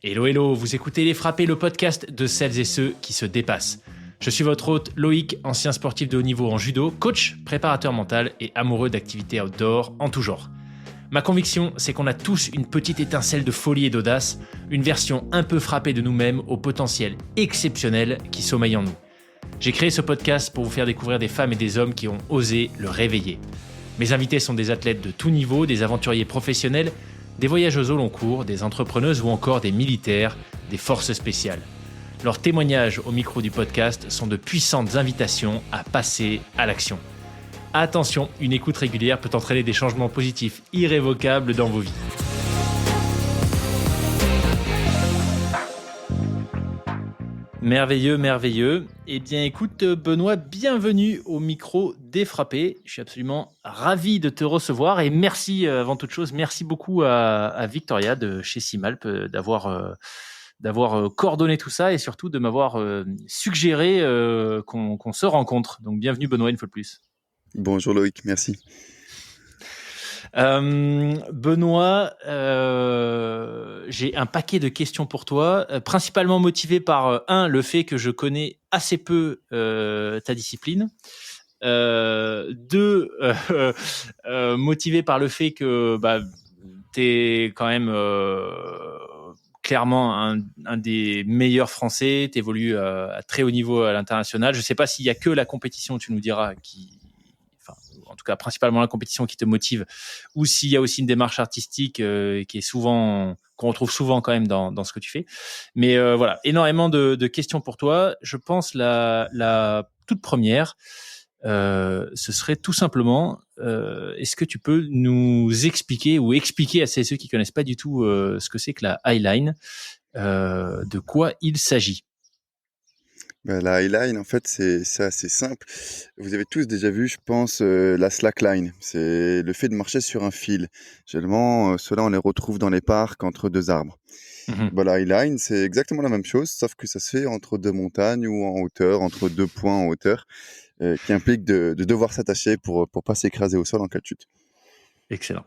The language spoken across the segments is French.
Hello, hello, vous écoutez Les Frappés, le podcast de celles et ceux qui se dépassent. Je suis votre hôte Loïc, ancien sportif de haut niveau en judo, coach, préparateur mental et amoureux d'activités outdoor en tout genre. Ma conviction, c'est qu'on a tous une petite étincelle de folie et d'audace, une version un peu frappée de nous-mêmes au potentiel exceptionnel qui sommeille en nous. J'ai créé ce podcast pour vous faire découvrir des femmes et des hommes qui ont osé le réveiller. Mes invités sont des athlètes de tout niveau, des aventuriers professionnels, des voyageuses au long cours, des entrepreneuses ou encore des militaires, des forces spéciales. Leurs témoignages au micro du podcast sont de puissantes invitations à passer à l'action. Attention, une écoute régulière peut entraîner des changements positifs irrévocables dans vos vies. Merveilleux, merveilleux. Eh bien écoute Benoît, bienvenue au micro des Frappés. Je suis absolument ravi de te recevoir et merci avant toute chose, merci beaucoup à Victoria de chez Simalp d'avoir coordonné tout ça et surtout de m'avoir suggéré qu'on se rencontre. Donc bienvenue Benoît une fois de plus. Bonjour Loïc, merci. Benoît, j'ai un paquet de questions pour toi, principalement motivé par le fait que je connais assez peu ta discipline. Motivé par le fait que t'es quand même clairement un des meilleurs Français, t'évolues à très haut niveau à l'international. Je sais pas s'il y a que la compétition, tu nous diras, en tout cas principalement la compétition qui te motive, ou s'il y a aussi une démarche artistique qui est souvent, qu'on retrouve souvent quand même dans ce que tu fais. Mais voilà, énormément de questions pour toi. Je pense la toute première, ce serait tout simplement, est-ce que tu peux nous expliquer ou expliquer à ceux qui connaissent pas du tout ce que c'est que la highline, de quoi il s'agit? La highline, en fait, c'est assez simple. Vous avez tous déjà vu, je pense, la slackline. C'est le fait de marcher sur un fil. Généralement, ceux-là, on les retrouve dans les parcs entre deux arbres. La highline, c'est exactement la même chose, sauf que ça se fait entre deux montagnes ou en hauteur, entre deux points en hauteur, qui implique de devoir s'attacher pour pas s'écraser au sol en cas de chute. Excellent.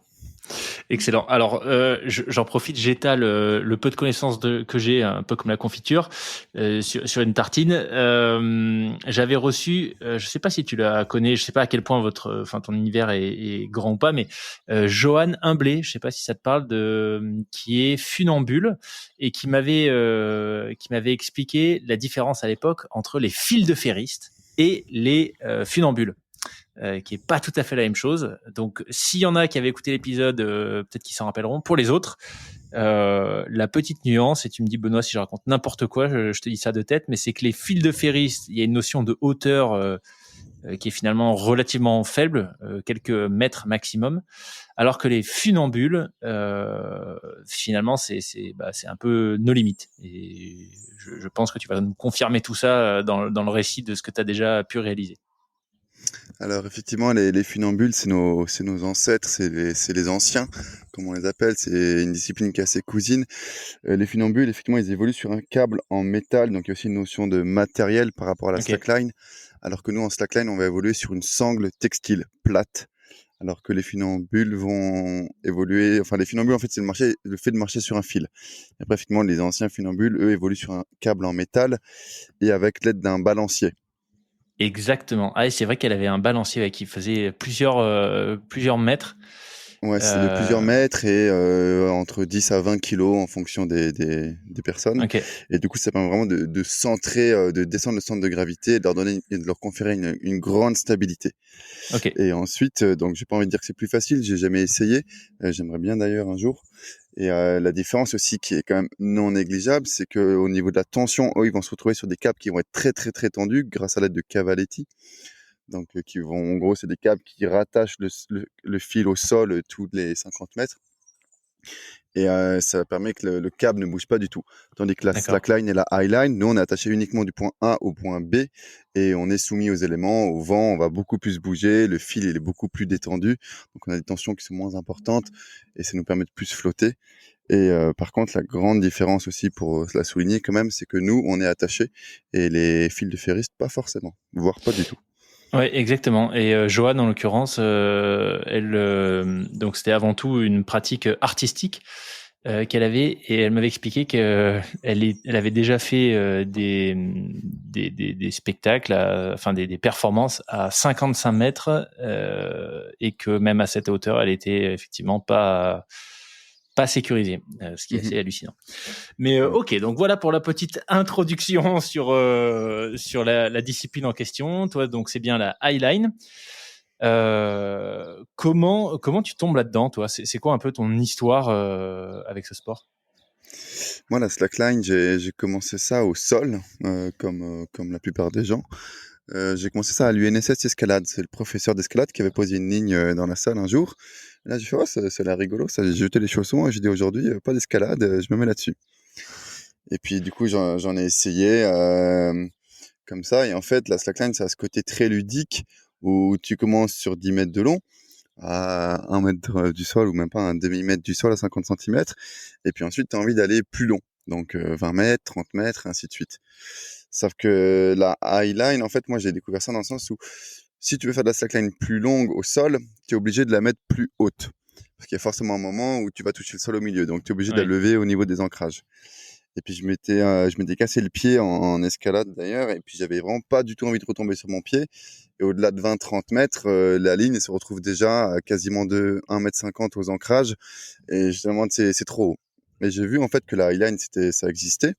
Excellent. Alors, j'en profite, j'étale le peu de connaissances que j'ai, un peu comme la confiture, sur une tartine. J'avais reçu, je sais pas si tu la connais, je sais pas à quel point ton univers est grand ou pas, mais Johan Humblé, je sais pas si ça te parle, qui est funambule et qui m'avait expliqué la différence à l'époque entre les fils de ferristes et les funambules. Qui est pas tout à fait la même chose. Donc, s'il y en a qui avaient écouté l'épisode, peut-être qu'ils s'en rappelleront. Pour les autres, la petite nuance, et tu me dis Benoît si je raconte n'importe quoi, je te dis ça de tête, mais c'est que les fils de ferris, il y a une notion de hauteur qui est finalement relativement faible, quelques mètres maximum, alors que les funambules, finalement, c'est un peu nos limites. Et je pense que tu vas nous confirmer tout ça dans le récit de ce que tu as déjà pu réaliser. Alors effectivement, les funambules, c'est nos ancêtres, c'est les anciens, comme on les appelle. C'est une discipline qui est assez cousine. Les funambules, effectivement, ils évoluent sur un câble en métal, donc il y a aussi une notion de matériel par rapport à la slackline. Alors que nous, en slackline, on va évoluer sur une sangle textile plate. Alors que les funambules vont évoluer. Enfin, les funambules, en fait, c'est le fait de marcher sur un fil. Et après, effectivement, les anciens funambules, eux, évoluent sur un câble en métal et avec l'aide d'un balancier. Exactement. Ah, c'est vrai qu'elle avait un balancier qui faisait plusieurs mètres. Ouais, c'est de plusieurs mètres et entre 10 à 20 kilos en fonction des personnes. Okay. Et du coup, ça permet vraiment de centrer, de descendre le centre de gravité et de leur conférer une grande stabilité. Okay. Et ensuite, donc j'ai pas envie de dire que c'est plus facile, j'ai jamais essayé. J'aimerais bien d'ailleurs un jour. Et la différence aussi qui est quand même non négligeable, c'est que au niveau de la tension, eux, ils vont se retrouver sur des câbles qui vont être très très très tendus grâce à l'aide de cavaletti. Donc, qui vont, en gros, c'est des câbles qui rattachent le fil au sol tous les 50 mètres. Et ça permet que le câble ne bouge pas du tout. Tandis que la slackline et la highline, nous, on est attaché uniquement du point A au point B et on est soumis aux éléments, au vent, on va beaucoup plus bouger, le fil il est beaucoup plus détendu, donc on a des tensions qui sont moins importantes et ça nous permet de plus flotter. Et par contre, la grande différence aussi, pour la souligner quand même, c'est que nous, on est attachés et les fils de ferris, pas forcément, voire pas du tout. Ouais, exactement. Et Joanne, en l'occurrence, donc c'était avant tout une pratique artistique. qu'elle avait, et elle m'avait expliqué qu'elle elle avait déjà fait des spectacles, enfin des performances à 55 mètres, et que même à cette hauteur, elle était effectivement pas sécurisée, ce qui est assez hallucinant. Mais ok, donc voilà pour la petite introduction sur la discipline en question. Toi, donc c'est bien la highline. Comment tu tombes là-dedans, toi? C'est quoi un peu ton histoire avec ce sport? Moi, la slackline, j'ai commencé ça au sol, comme la plupart des gens. J'ai commencé ça à l'UNSS Escalade. C'est le professeur d'escalade qui avait posé une ligne dans la salle un jour. Et là, j'ai fait, oh, ça a l'air rigolo. Ça, j'ai jeté les chaussons et j'ai dit aujourd'hui, pas d'escalade, je me mets là-dessus. Et puis, du coup, j'en ai essayé comme ça. Et en fait, la slackline, ça a ce côté très ludique où tu commences sur 10 mètres de long à 1 mètre du sol ou même pas un demi-mètre du sol à 50 centimètres. Et puis ensuite, tu as envie d'aller plus long. Donc 20 mètres, 30 mètres, et ainsi de suite. Sauf que la highline, en fait, moi, j'ai découvert ça dans le sens où si tu veux faire de la slackline plus longue au sol, tu es obligé de la mettre plus haute. Parce qu'il y a forcément un moment où tu vas toucher le sol au milieu. Donc, tu es obligé de la Oui. lever au niveau des ancrages. Et puis, je m'étais cassé le pied en escalade d'ailleurs. Et puis, j'avais vraiment pas du tout envie de retomber sur mon pied. Et au-delà de 20-30 mètres, la ligne se retrouve déjà à quasiment de 1,50 m aux ancrages. Et je me demande, c'est trop haut. Et j'ai vu en fait que la highline, ça existait.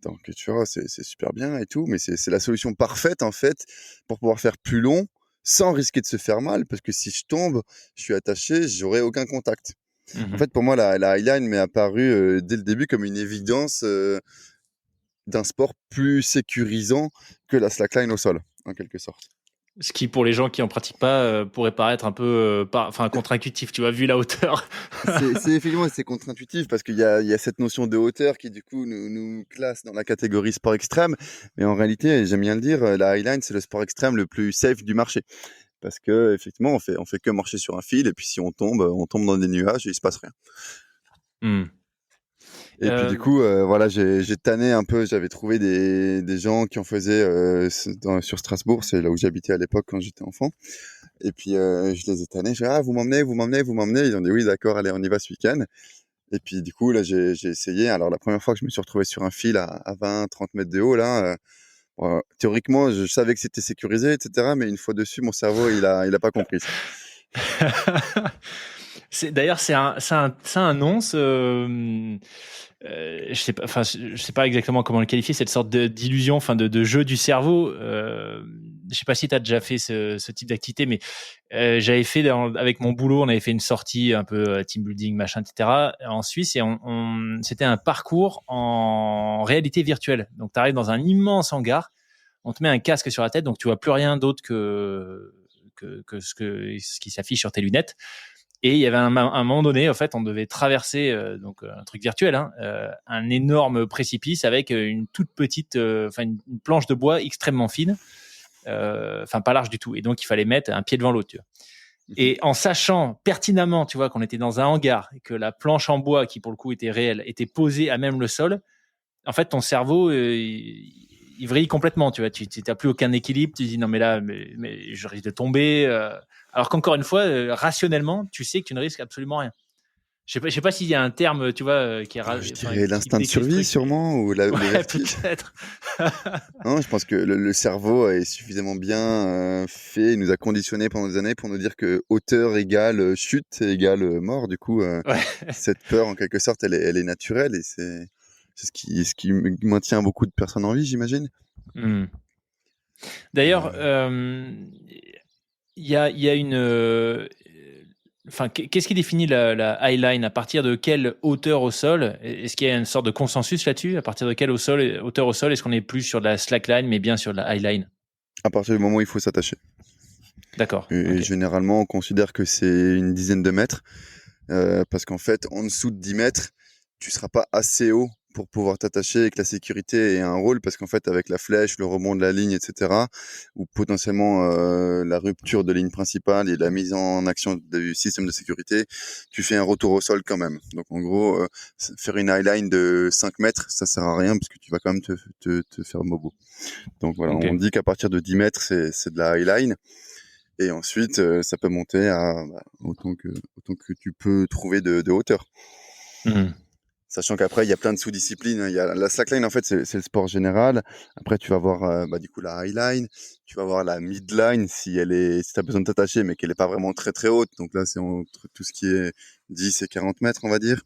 Donc tu vois, c'est super bien et tout, mais c'est la solution parfaite en fait pour pouvoir faire plus long sans risquer de se faire mal, parce que si je tombe, je suis attaché, j'aurai aucun contact. En Mhm. fait, pour moi, la highline m'est apparue dès le début comme une évidence d'un sport plus sécurisant que la slackline au sol, en quelque sorte. Ce qui, pour les gens qui en pratiquent pas, pourrait paraître un peu, enfin, contre-intuitif. Tu as vu la hauteur. Effectivement, c'est contre-intuitif parce qu'il y a cette notion de hauteur qui du coup nous classe dans la catégorie sport extrême. Mais en réalité, j'aime bien le dire, la highline, c'est le sport extrême le plus safe du marché. Parce que effectivement, on fait que marcher sur un fil et puis si on tombe dans des nuages et il se passe rien. Hmm. Et puis du Euh, coup, voilà, j'ai tanné un peu. J'avais trouvé des gens qui en faisaient sur Strasbourg, c'est là où j'habitais à l'époque quand j'étais enfant. Et puis je les ai tannés. Je dis ah, vous m'emmenez, vous m'emmenez, vous m'emmenez. Ils ont dit oui, d'accord, allez, on y va ce week-end. Et puis du coup là, j'ai essayé. Alors la première fois que je me suis retrouvé sur un fil à 20-30 mètres de haut là. Théoriquement, je savais que c'était sécurisé, etc. Mais une fois dessus, mon cerveau, il a pas compris ça. D'ailleurs, c'est un nom. Je sais pas, enfin, je sais pas exactement comment le qualifier. Cette sorte d'illusion, enfin, de jeu du cerveau. Je sais pas si tu as déjà fait ce type d'activité, mais j'avais fait avec mon boulot, on avait fait une sortie un peu team building, machin, etc. en Suisse, et c'était un parcours en réalité virtuelle. Donc, tu arrives dans un immense hangar, on te met un casque sur la tête, donc tu vois plus rien d'autre que ce qui s'affiche sur tes lunettes. Et il y avait un moment donné, en fait, on devait traverser donc un truc virtuel, hein, un énorme précipice avec une toute petite, enfin une planche de bois extrêmement fine, enfin pas large du tout. Et donc il fallait mettre un pied devant l'autre. Tu vois. Mhm. Et en sachant pertinemment, tu vois, qu'on était dans un hangar et que la planche en bois, qui pour le coup était réelle, était posée à même le sol, en fait, ton cerveau, il vrille complètement, tu vois. Tu n'as plus aucun équilibre. Tu dis non, mais là, mais je risque de tomber. Alors qu'encore une fois, rationnellement, tu sais que tu ne risques absolument rien. Je sais pas s'il y a un terme, tu vois, Je enfin, dirais qui l'instinct de décrit ce survie truc, mais sûrement ou le ouais, vertige. peut-être. Non, je pense que le cerveau est suffisamment bien fait, il nous a conditionnés pendant des années pour nous dire que hauteur égale chute égale mort. Du coup, Ouais. cette peur, en quelque sorte, elle est naturelle et c'est ce qui maintient beaucoup de personnes en vie, j'imagine. Hmm. Et, D'ailleurs, il y a une. Enfin, qu'est-ce qui définit la highline? À partir de quelle hauteur au sol? Est-ce qu'il y a une sorte de consensus là-dessus? À partir de quelle hauteur au sol est-ce qu'on est plus sur de la slackline, mais bien sur de la highline? à partir du moment où il faut s'attacher. D'accord. Et Ok. généralement, on considère que c'est une dizaine de mètres. Parce qu'en fait, en dessous de 10 mètres, tu seras pas assez haut pour pouvoir t'attacher et que la sécurité ait un rôle, parce qu'en fait, avec la flèche, le rebond de la ligne, etc., ou potentiellement la rupture de ligne principale et la mise en action du système de sécurité, tu fais un retour au sol quand même. Donc en gros, faire une highline de 5 mètres, ça sert à rien, parce que tu vas quand même te faire bobo. Donc voilà, Ok. on dit qu'à partir de 10 mètres, c'est de la highline. Et ensuite, ça peut monter à autant que tu peux trouver de hauteur. Mhm. Sachant qu'après, il y a plein de sous-disciplines, hein. Il y a la slackline, en fait, c'est le sport général. Après, tu vas voir du coup la highline, tu vas voir la midline si tu as besoin de t'attacher, mais qu'elle est pas vraiment très très haute. Donc là, c'est entre tout ce qui est 10 et 40 mètres, on va dire.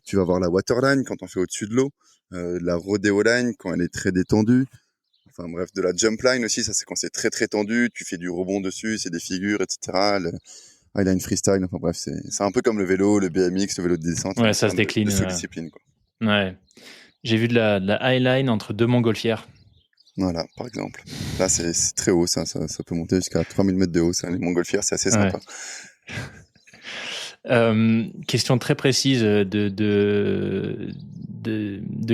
Tu vas voir la waterline quand on fait au-dessus de l'eau, la rodeo line quand elle est très détendue. Enfin bref, de la jump line aussi, ça c'est quand c'est très très tendu, tu fais du rebond dessus, c'est des figures, etc. Highline freestyle, enfin bref, c'est un peu comme le vélo, le BMX, le vélo de descente, il y Ouais, a ça plein se de décline. sous-disciplines, quoi. Ouais. J'ai vu de la highline entre deux montgolfières. Voilà, par exemple. Là, c'est très haut, ça peut monter jusqu'à 3000 mètres de haut, ça. Les montgolfières, c'est assez Ouais. sympa. Question très précise de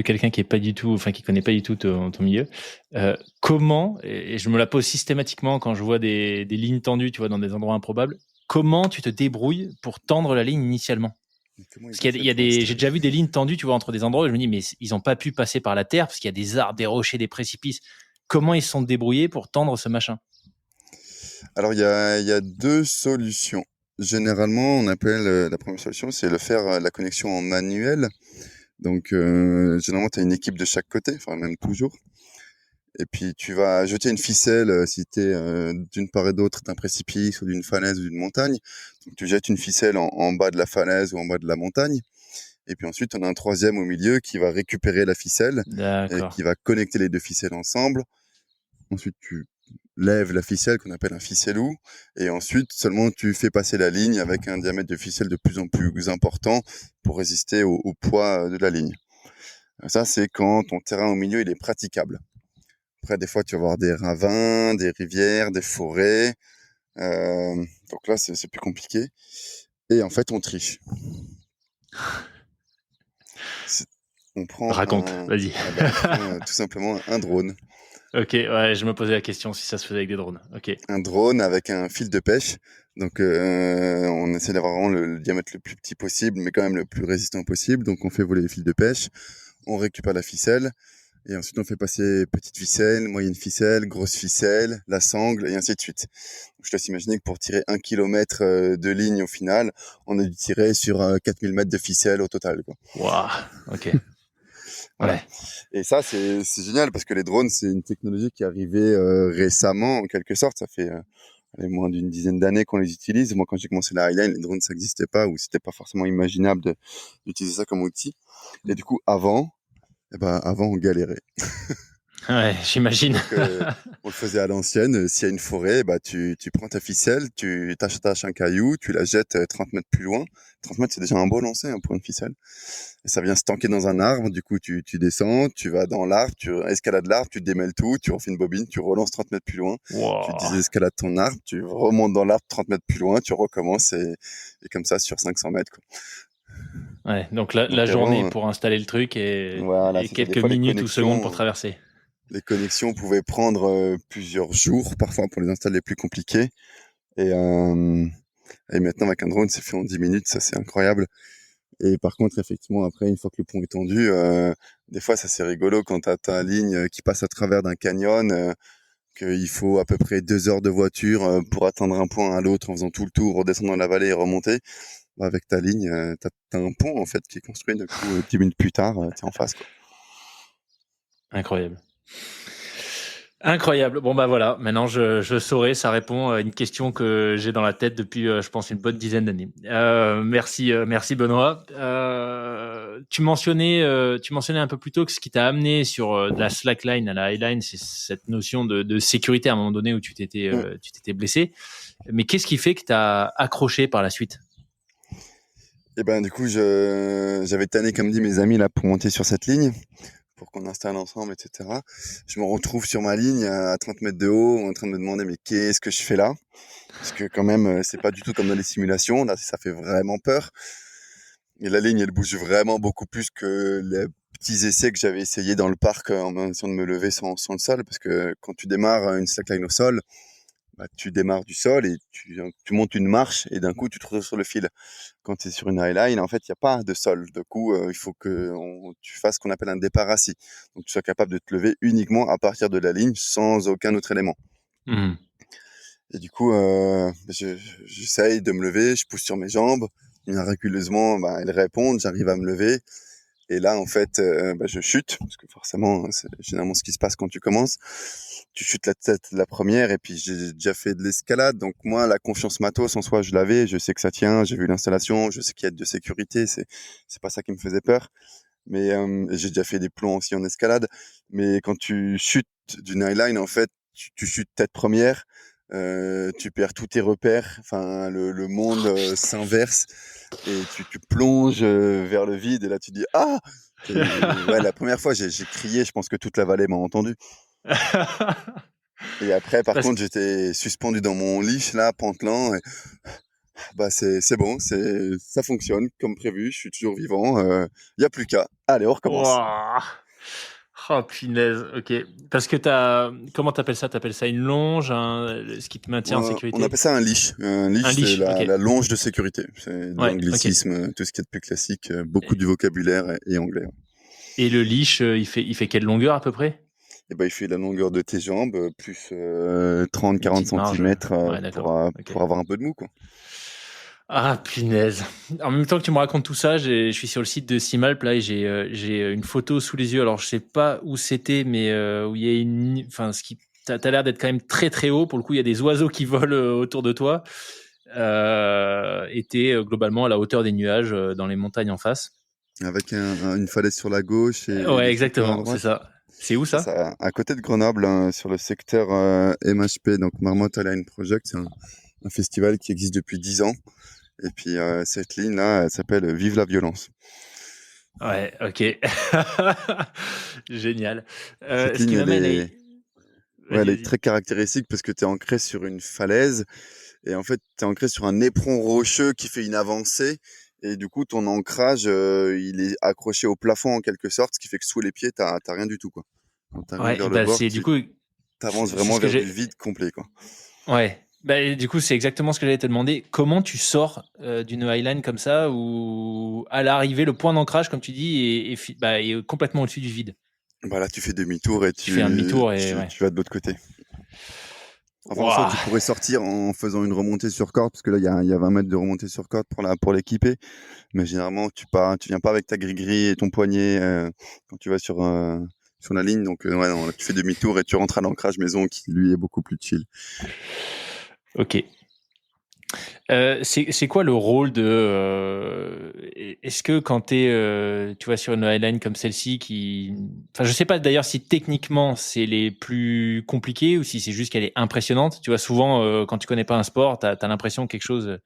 quelqu'un qui est pas du tout, enfin qui connaît pas du tout ton milieu. Comment, et je me la pose systématiquement quand je vois des lignes tendues, tu vois, dans des endroits improbables. Comment tu te débrouilles pour tendre la ligne initialement? Mais comment Parce ils ont qu'il fait y a pour des, j'ai installer? déjà vu des lignes tendues, tu vois, entre des endroits où je me dis, mais ils ont pas pu passer par la terre parce qu'il y a des arbres, des rochers, des précipices. Comment ils se sont débrouillés pour tendre ce machin? Alors, il y a deux solutions. Généralement, on appelle la première solution, c'est le faire la connexion en manuel. Donc, généralement, tu as une équipe de chaque côté, enfin, même toujours. Et puis, tu vas jeter une ficelle si tu es d'une part et d'autre d'un précipice ou d'une falaise ou d'une montagne. Donc, tu jettes une ficelle en bas de la falaise ou en bas de la montagne. Et puis ensuite, on a un troisième au milieu qui va récupérer la ficelle et D'accord. qui va connecter les deux ficelles ensemble. Ensuite, tu lèves la ficelle qu'on appelle un ficellou. Et ensuite, seulement tu fais passer la ligne avec un diamètre de ficelle de plus en plus important pour résister au poids de la ligne. Ça, c'est quand ton terrain au milieu, il est praticable. Après, des fois, tu vas avoir des ravins, des rivières, des forêts. Euh, donc là, c'est plus compliqué. Et en fait, on triche. C'est- On prend Raconte, vas-y. on prend tout simplement un drone. Ok, ouais, je me posais la question si ça se faisait avec des drones. Ok. Un drone avec un fil de pêche. Donc, on essaie d'avoir vraiment le diamètre le plus petit possible, mais quand même le plus résistant possible. Donc, on fait voler les fils de pêche, on récupère la ficelle, et ensuite on fait passer petite ficelle, moyenne ficelle, grosse ficelle, la sangle, et ainsi de suite. Donc, je te laisse imaginer que pour tirer 1 kilomètre de ligne au final, on a dû tirer sur 4000 mètres de ficelle au total, quoi. Waouh. Ok. Voilà. Ouais. Et ça, c'est génial parce que les drones, c'est une technologie qui est arrivée récemment, en quelque sorte. Ça fait moins d'une dizaine d'années qu'on les utilise. Moi, quand j'ai commencé la Highline, les drones, ça n'existait pas ou c'était pas forcément imaginable d'utiliser ça comme outil. Et du coup, avant, on galérait. Ouais, j'imagine. Donc, on le faisait à l'ancienne. S'il y a une forêt, tu prends ta ficelle, tu t'attaches un caillou, tu la jettes 30 mètres plus loin. 30 mètres, c'est déjà un beau lancer hein, pour une ficelle. Et ça vient se tanker dans un arbre. Du coup, tu descends, tu vas dans l'arbre, tu escalades l'arbre, tu démêles tout, tu refais une bobine, tu relances 30 mètres plus loin, tu Wow. désescalades ton arbre, tu remontes dans l'arbre 30 mètres plus loin, tu recommences et comme ça sur 500 mètres, quoi. Ouais, donc la Donc journée avant, pour installer le truc voilà, et c'est ça. Des quelques fois, minutes ou secondes pour traverser. les connexions pouvaient prendre plusieurs jours, parfois pour les installer les plus compliqués. Et, euh, et maintenant, avec un drone, c'est fait en 10 minutes, ça c'est incroyable. Et par contre, effectivement, après, une fois que le pont est tendu, des fois, ça c'est rigolo quand tu as ta ligne qui passe à travers d'un canyon, qu'il faut à peu près 2 heures de voiture pour atteindre un point à l'autre en faisant tout le tour, redescendre dans la vallée et remonter. Bah, avec ta ligne, t'as un pont en fait qui est construit. Du coup, 10 minutes plus tard, t'es en face, quoi. Incroyable. Incroyable. Bon bah voilà, maintenant je saurai, ça répond à une question que j'ai dans la tête depuis je pense une bonne dizaine d'années. Merci Benoît. Tu mentionnais un peu plus tôt que ce qui t'a amené sur de la slackline à la highline, c'est cette notion de sécurité à un moment donné où Mm. tu t'étais blessé. Mais qu'est-ce qui fait que t'as accroché par la suite? Et ben du coup, j'avais tanné, comme dit mes amis là, pour monter sur cette ligne, pour qu'on installe ensemble, etc. Je me retrouve sur ma ligne à 30 mètres de haut, en train de me demander mais qu'est-ce que je fais là? Parce que quand même, c'est pas du tout comme dans les simulations. Là, ça fait vraiment peur. Et la ligne, elle bouge vraiment beaucoup plus que les petits essais que j'avais essayé dans le parc en essayant de me lever sans le sol. Parce que quand tu démarres une slackline au sol, bah, tu démarres du sol et tu montes une marche et d'un coup, tu te retrouves sur le fil. Quand tu es sur une highline, en fait, il n'y a pas de sol. Du coup, il faut que tu fasses ce qu'on appelle un départ assis. Donc, tu sois capable de te lever uniquement à partir de la ligne sans aucun autre élément. Mhm. Et du coup, j'essaye de me lever, je pousse sur mes jambes. miraculeusement, elles répondent, j'arrive à me lever. Et là, en fait, je chute, parce que forcément, c'est généralement ce qui se passe quand tu commences. Tu chutes la tête de la première, et puis j'ai déjà fait de l'escalade. Donc moi, la confiance matos, en soi, je l'avais. Je sais que ça tient. J'ai vu l'installation. Je sais qu'il y a de sécurité. C'est pas ça qui me faisait peur. Mais j'ai déjà fait des plombs aussi en escalade. Mais quand tu chutes d'une highline, en fait, tu chutes tête première. Tu perds tous tes repères. Enfin, le monde s'inverse et tu plonges vers le vide. Et là, tu dis ah. Et ouais, la première fois, j'ai crié. Je pense que toute la vallée m'a entendu. Et après, par Parce contre, j'étais suspendu dans mon leash là, pantelant. Et, c'est bon, ça fonctionne comme prévu. Je suis toujours vivant. Y a plus qu'à. Allez, on recommence. Ouah. Oh, punaise, ok. Parce que comment t'appelles ça? T'appelles ça une longe, ce qui te maintient en On sécurité? appelle ça un leash. Un leash, Un c'est leash, ok. la longe de sécurité. C'est de Ouais, ok. l'anglicisme, tout ce qui est de plus classique, beaucoup du vocabulaire et anglais. Et le leash, il fait quelle longueur à peu près? Et il fait la longueur de tes jambes, plus 30-40 Une petite marge. centimètres Ouais, d'accord. Ok. pour avoir un peu de mou, quoi. Ah, punaise. En même temps que tu me racontes tout ça, je suis sur le site de Simalp là et j'ai une photo sous les yeux. Alors je sais pas où c'était, mais où il y a enfin t'as l'air d'être quand même très très haut. Pour le coup, il y a des oiseaux qui volent autour de toi. Et t'es globalement à la hauteur des nuages dans les montagnes en face. Avec une falaise sur la gauche et Ouais, des trucs pleins à exactement, c'est droite. ça. C'est où Ça, ça? c'est à côté de Grenoble, hein, sur le secteur MHP, donc Marmothe Align Project. C'est un festival qui existe depuis 10 ans. Et puis cette ligne-là, elle s'appelle Vive la violence. Ouais, ok. Génial. Cette Ce ligne, qui m'amène à... ouais, elle Vas-y, est vas-y. très caractéristique parce que tu es ancré sur une falaise et en fait, tu es ancré sur un éperon rocheux qui fait une avancée et du coup, ton ancrage, il est accroché au plafond en quelque sorte, ce qui fait que sous les pieds, t'as rien du tout, quoi. Quand tu arrives Ouais, vers le bah bord, c'est du tu coup, avances c'est vraiment ce que vers du j'ai... vide complet, quoi. Ouais. Bah, du coup, c'est exactement ce que j'allais te demander. Comment tu sors d'une highline comme ça, où à l'arrivée, le point d'ancrage, comme tu dis, est complètement au-dessus du vide. Bah là, tu fais demi-tour et Tu fais un demi-tour et ouais. tu vas de l'autre côté. Enfin, en soi, Waouh. tu pourrais sortir en faisant une remontée sur corde, parce que là, il y a 20 mètres de remontée sur corde pour l'équiper. Mais généralement, tu viens pas avec ta gris-gris et ton poignet quand tu vas sur la ligne. Donc, ouais, non, là, tu fais demi-tour et tu rentres à l'ancrage maison qui, lui, est beaucoup plus chill. Ok. C'est quoi le rôle de est-ce que quand tu vois sur une highline comme celle-ci enfin je sais pas d'ailleurs si techniquement c'est les plus compliqués ou si c'est juste qu'elle est impressionnante. Tu vois souvent quand tu connais pas un sport, t'as l'impression que quelque chose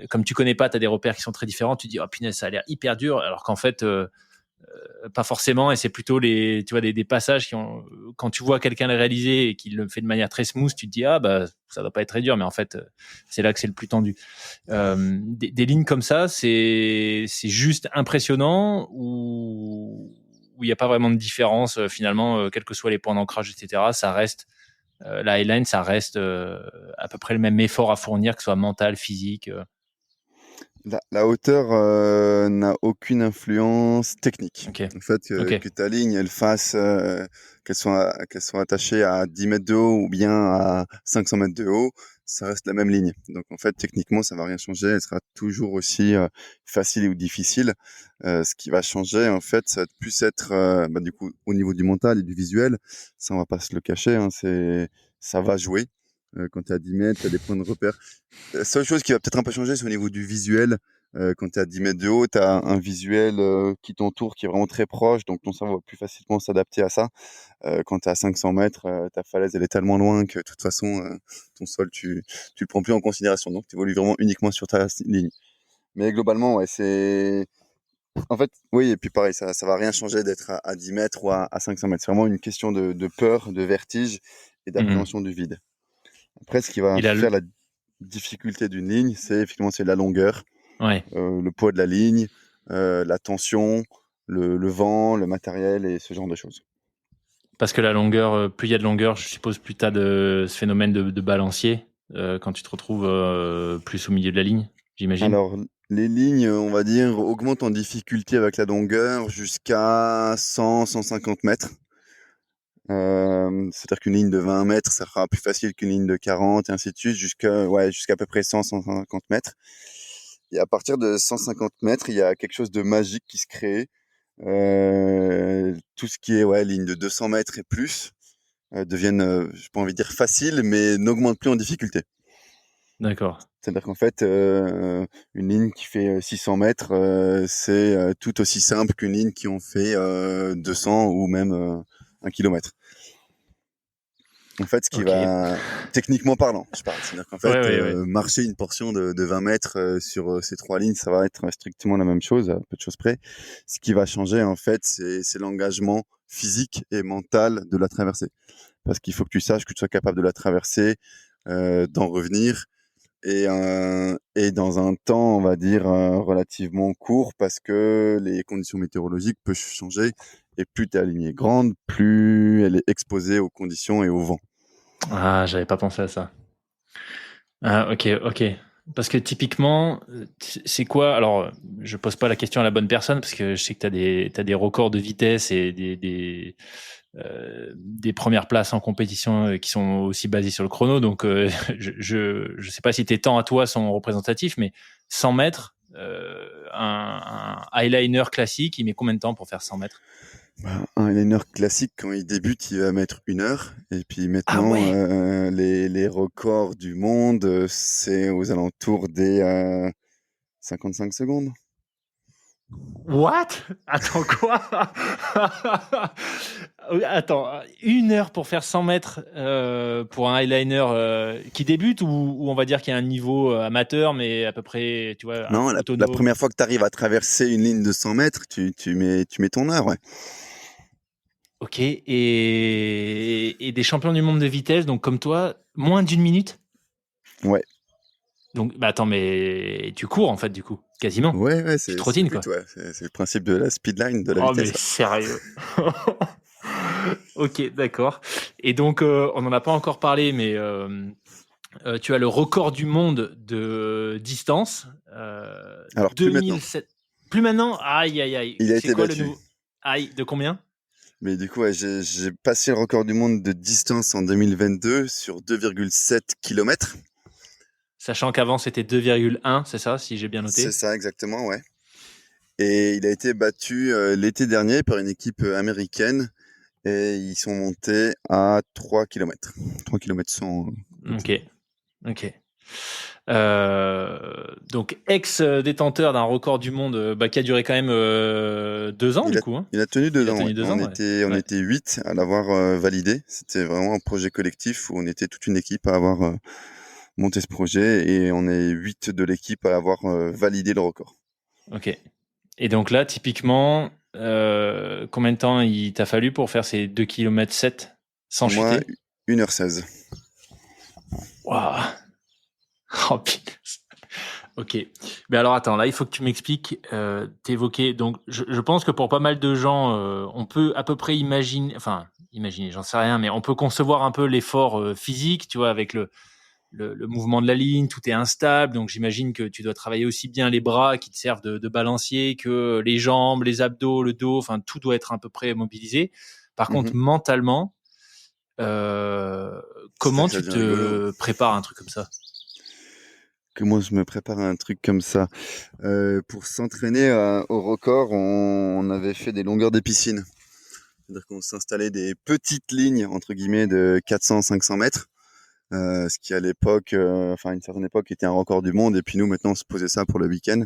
comme tu connais pas, t'as des repères qui sont très différents. Tu dis oh punaise ça a l'air hyper dur alors qu'en fait pas forcément, et c'est plutôt tu vois, des passages quand tu vois quelqu'un le réaliser et qu'il le fait de manière très smooth, tu te dis, ah, bah, ça doit pas être très dur, mais en fait, c'est là que c'est le plus tendu. Des lignes comme ça, c'est juste impressionnant ou il n'y a pas vraiment de différence, finalement, quels que soient les points d'ancrage, etc. Ça reste, la highline, ça reste à peu près le même effort à fournir, que ce soit mental, physique. La hauteur n'a aucune influence technique. Ok, En fait, ok. que ta ligne, elle fasse, qu'elle soit attachée à 10 mètres de haut ou bien à 500 mètres de haut, ça reste la même ligne. Donc, en fait, techniquement, ça va rien changer. Elle sera toujours aussi facile ou difficile. Ce qui va changer, en fait, ça va plus être, du coup, au niveau du mental et du visuel. Ça, on va pas se le cacher. Hein, ça va jouer. Quand tu es à 10 mètres, tu as des points de repère. La seule chose qui va peut-être un peu changer, c'est au niveau du visuel. Quand tu es à 10 mètres de haut, tu as un visuel qui t'entoure, qui est vraiment très proche, donc ton cerveau va plus facilement s'adapter à ça. Quand tu es à 500 mètres, ta falaise, elle est tellement loin que de toute façon, ton sol, tu le prends plus en considération. Donc, tu évolues vraiment uniquement sur ta ligne. Mais globalement, ouais, c'est... En fait, oui, et puis pareil, ça va rien changer d'être à 10 mètres ou à 500 mètres. C'est vraiment une question de peur, de vertige et Mhm. d'appréhension du vide. Après, ce qui va Il a faire la difficulté d'une ligne, c'est la longueur, ouais. le poids de la ligne, la tension, le vent, le matériel et ce genre de choses. Parce que la longueur, plus il y a de longueur, je suppose, plus tu as de ce phénomène de balancier quand tu te retrouves plus au milieu de la ligne, j'imagine. Alors, les lignes, on va dire, augmentent en difficulté avec la longueur jusqu'à 100-150 mètres. C'est-à-dire qu'une ligne de 20 mètres, ça sera plus facile qu'une ligne de 40 et ainsi de suite, jusqu'à à peu près 100-150 mètres. Et à partir de 150 mètres, il y a quelque chose de magique qui se crée. Tout ce qui est ligne de 200 mètres et plus deviennent, j'ai pas envie de dire facile, mais n'augmentent plus en difficulté. D'accord. C'est-à-dire qu'en fait, une ligne qui fait 600 mètres, c'est tout aussi simple qu'une ligne qui en fait 200 ou même 1 kilomètre. En fait, ce qui Ok. va, techniquement parlant, je parle, c'est-à-dire qu'en Ouais, fait, ouais, ouais. marcher une portion de 20 mètres sur ces 3 lignes, ça va être strictement la même chose, à peu de choses près. Ce qui va changer, en fait, c'est l'engagement physique et mental de la traversée. Parce qu'il faut que tu saches que tu sois capable de la traverser, d'en revenir, et dans un temps, on va dire, relativement court, parce que les conditions météorologiques peuvent changer, et plus ta ligne est grande, plus elle est exposée aux conditions et au vent. Ah, j'avais pas pensé à ça. Ah, ok, ok. Parce que typiquement, c'est quoi? Alors, je pose pas la question à la bonne personne parce que je sais que t'as des records de vitesse et des premières places en compétition qui sont aussi basées sur le chrono. Donc, je sais pas si tes temps à toi sont représentatifs, mais 100 mètres, un eyeliner classique, il met combien de temps pour faire 100 mètres? Bah, un liner classique, quand il débute, il va mettre 1 heure. Et puis Ah maintenant, ouais. les records du monde, c'est aux alentours des 55 secondes. What? Attends, quoi? Attends, 1 heure pour faire 100 mètres pour un eyeliner qui débute ou on va dire qu'il y a un niveau amateur, mais à peu près, tu vois, Non, la autonome. première fois que tu arrives à traverser une ligne de 100 mètres, tu mets ton heure, ouais. Ok, et des champions du monde de vitesse, donc comme toi, moins d'une minute? Ouais, Donc, bah attends, mais tu cours en fait, du coup, quasiment. ouais, ouais, Tu c'est le trottines, but, quoi. ouais. C'est le principe de la speedline, de la Oh, mais vitesse, ouais. sérieux. Ok, d'accord. Et donc, on n'en a pas encore parlé, mais tu as le record du monde de distance. Alors, plus maintenant. 2007. Plus maintenant? Aïe, aïe, aïe. Il a C'est été quoi le battu. nouveau? Aïe, de combien? Mais du coup, ouais, j'ai passé le record du monde de distance en 2022 sur 2,7 kilomètres. Sachant qu'avant, c'était 2,1, c'est ça, si j'ai bien C'est noté? ça, exactement, ouais. Et il a été battu l'été dernier par une équipe américaine, et ils sont montés à 3 kilomètres. 3 kilomètres 100, comme ça. Ok, ok. Donc, ex-détenteur d'un record du monde bah, qui a duré quand même 2 ans, Il du a, coup. Hein. il a tenu Il a 2 ans, ouais. tenu deux On ans, ouais. était, on Ouais. était 8 à l'avoir validé. C'était vraiment un projet collectif où on était toute une équipe à avoir monté ce projet, et on est 8 de l'équipe à avoir validé le record. Ok. Et donc là, typiquement, combien de temps il t'a fallu pour faire ces 2,7 km sans Moi, chuter? 1h16. Waouh! Oh, punaise. Ok. Mais alors attends, là, il faut que tu m'expliques. T'évoquais. Donc, je pense que pour pas mal de gens, on peut à peu près imaginer. Enfin, imaginer, j'en sais rien, mais on peut concevoir un peu l'effort physique, tu vois, avec le mouvement de la ligne, tout est instable. Donc, j'imagine que tu dois travailler aussi bien les bras qui te servent de balancier que les jambes, les abdos, le dos. Enfin, tout doit être à peu près mobilisé. Par contre, Mhm. mentalement, euh, C'est ça comment que ça tu devient rigolo. te prépares à un truc comme ça? Comment je me prépare à un truc comme ça? Pour s'entraîner au record, on avait fait des longueurs de piscine. C'est-à-dire qu'on s'installait des petites lignes, entre guillemets, de 400-500 mètres. Ce qui à l'époque, enfin à une certaine époque, était un record du monde. Et puis nous, maintenant, on se posait ça pour le week-end.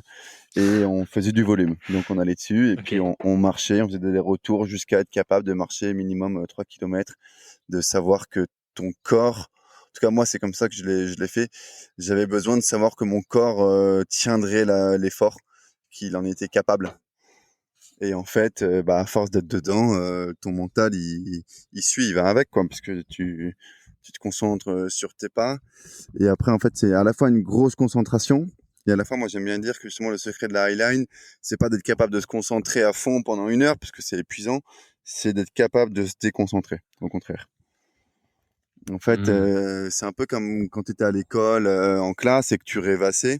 Et on faisait du volume. Donc on allait dessus, et puis Ok. on marchait, on faisait des retours jusqu'à être capable de marcher minimum 3 kilomètres, de savoir que ton corps, en tout cas moi c'est comme ça que je l'ai fait, j'avais besoin de savoir que mon corps tiendrait l'effort, qu'il en était capable. Et en fait, bah, à force d'être dedans, ton mental il suit, il va avec, quoi, parce que tu te concentres sur tes pas. Et après, en fait, c'est à la fois une grosse concentration, et à la fois, moi, j'aime bien dire que justement, le secret de la highline, c'est pas d'être capable de se concentrer à fond pendant 1 heure, parce que c'est épuisant, c'est d'être capable de se déconcentrer, au contraire. En fait, Hmm. c'est un peu comme quand tu étais à l'école, en classe, et que tu rêvassais,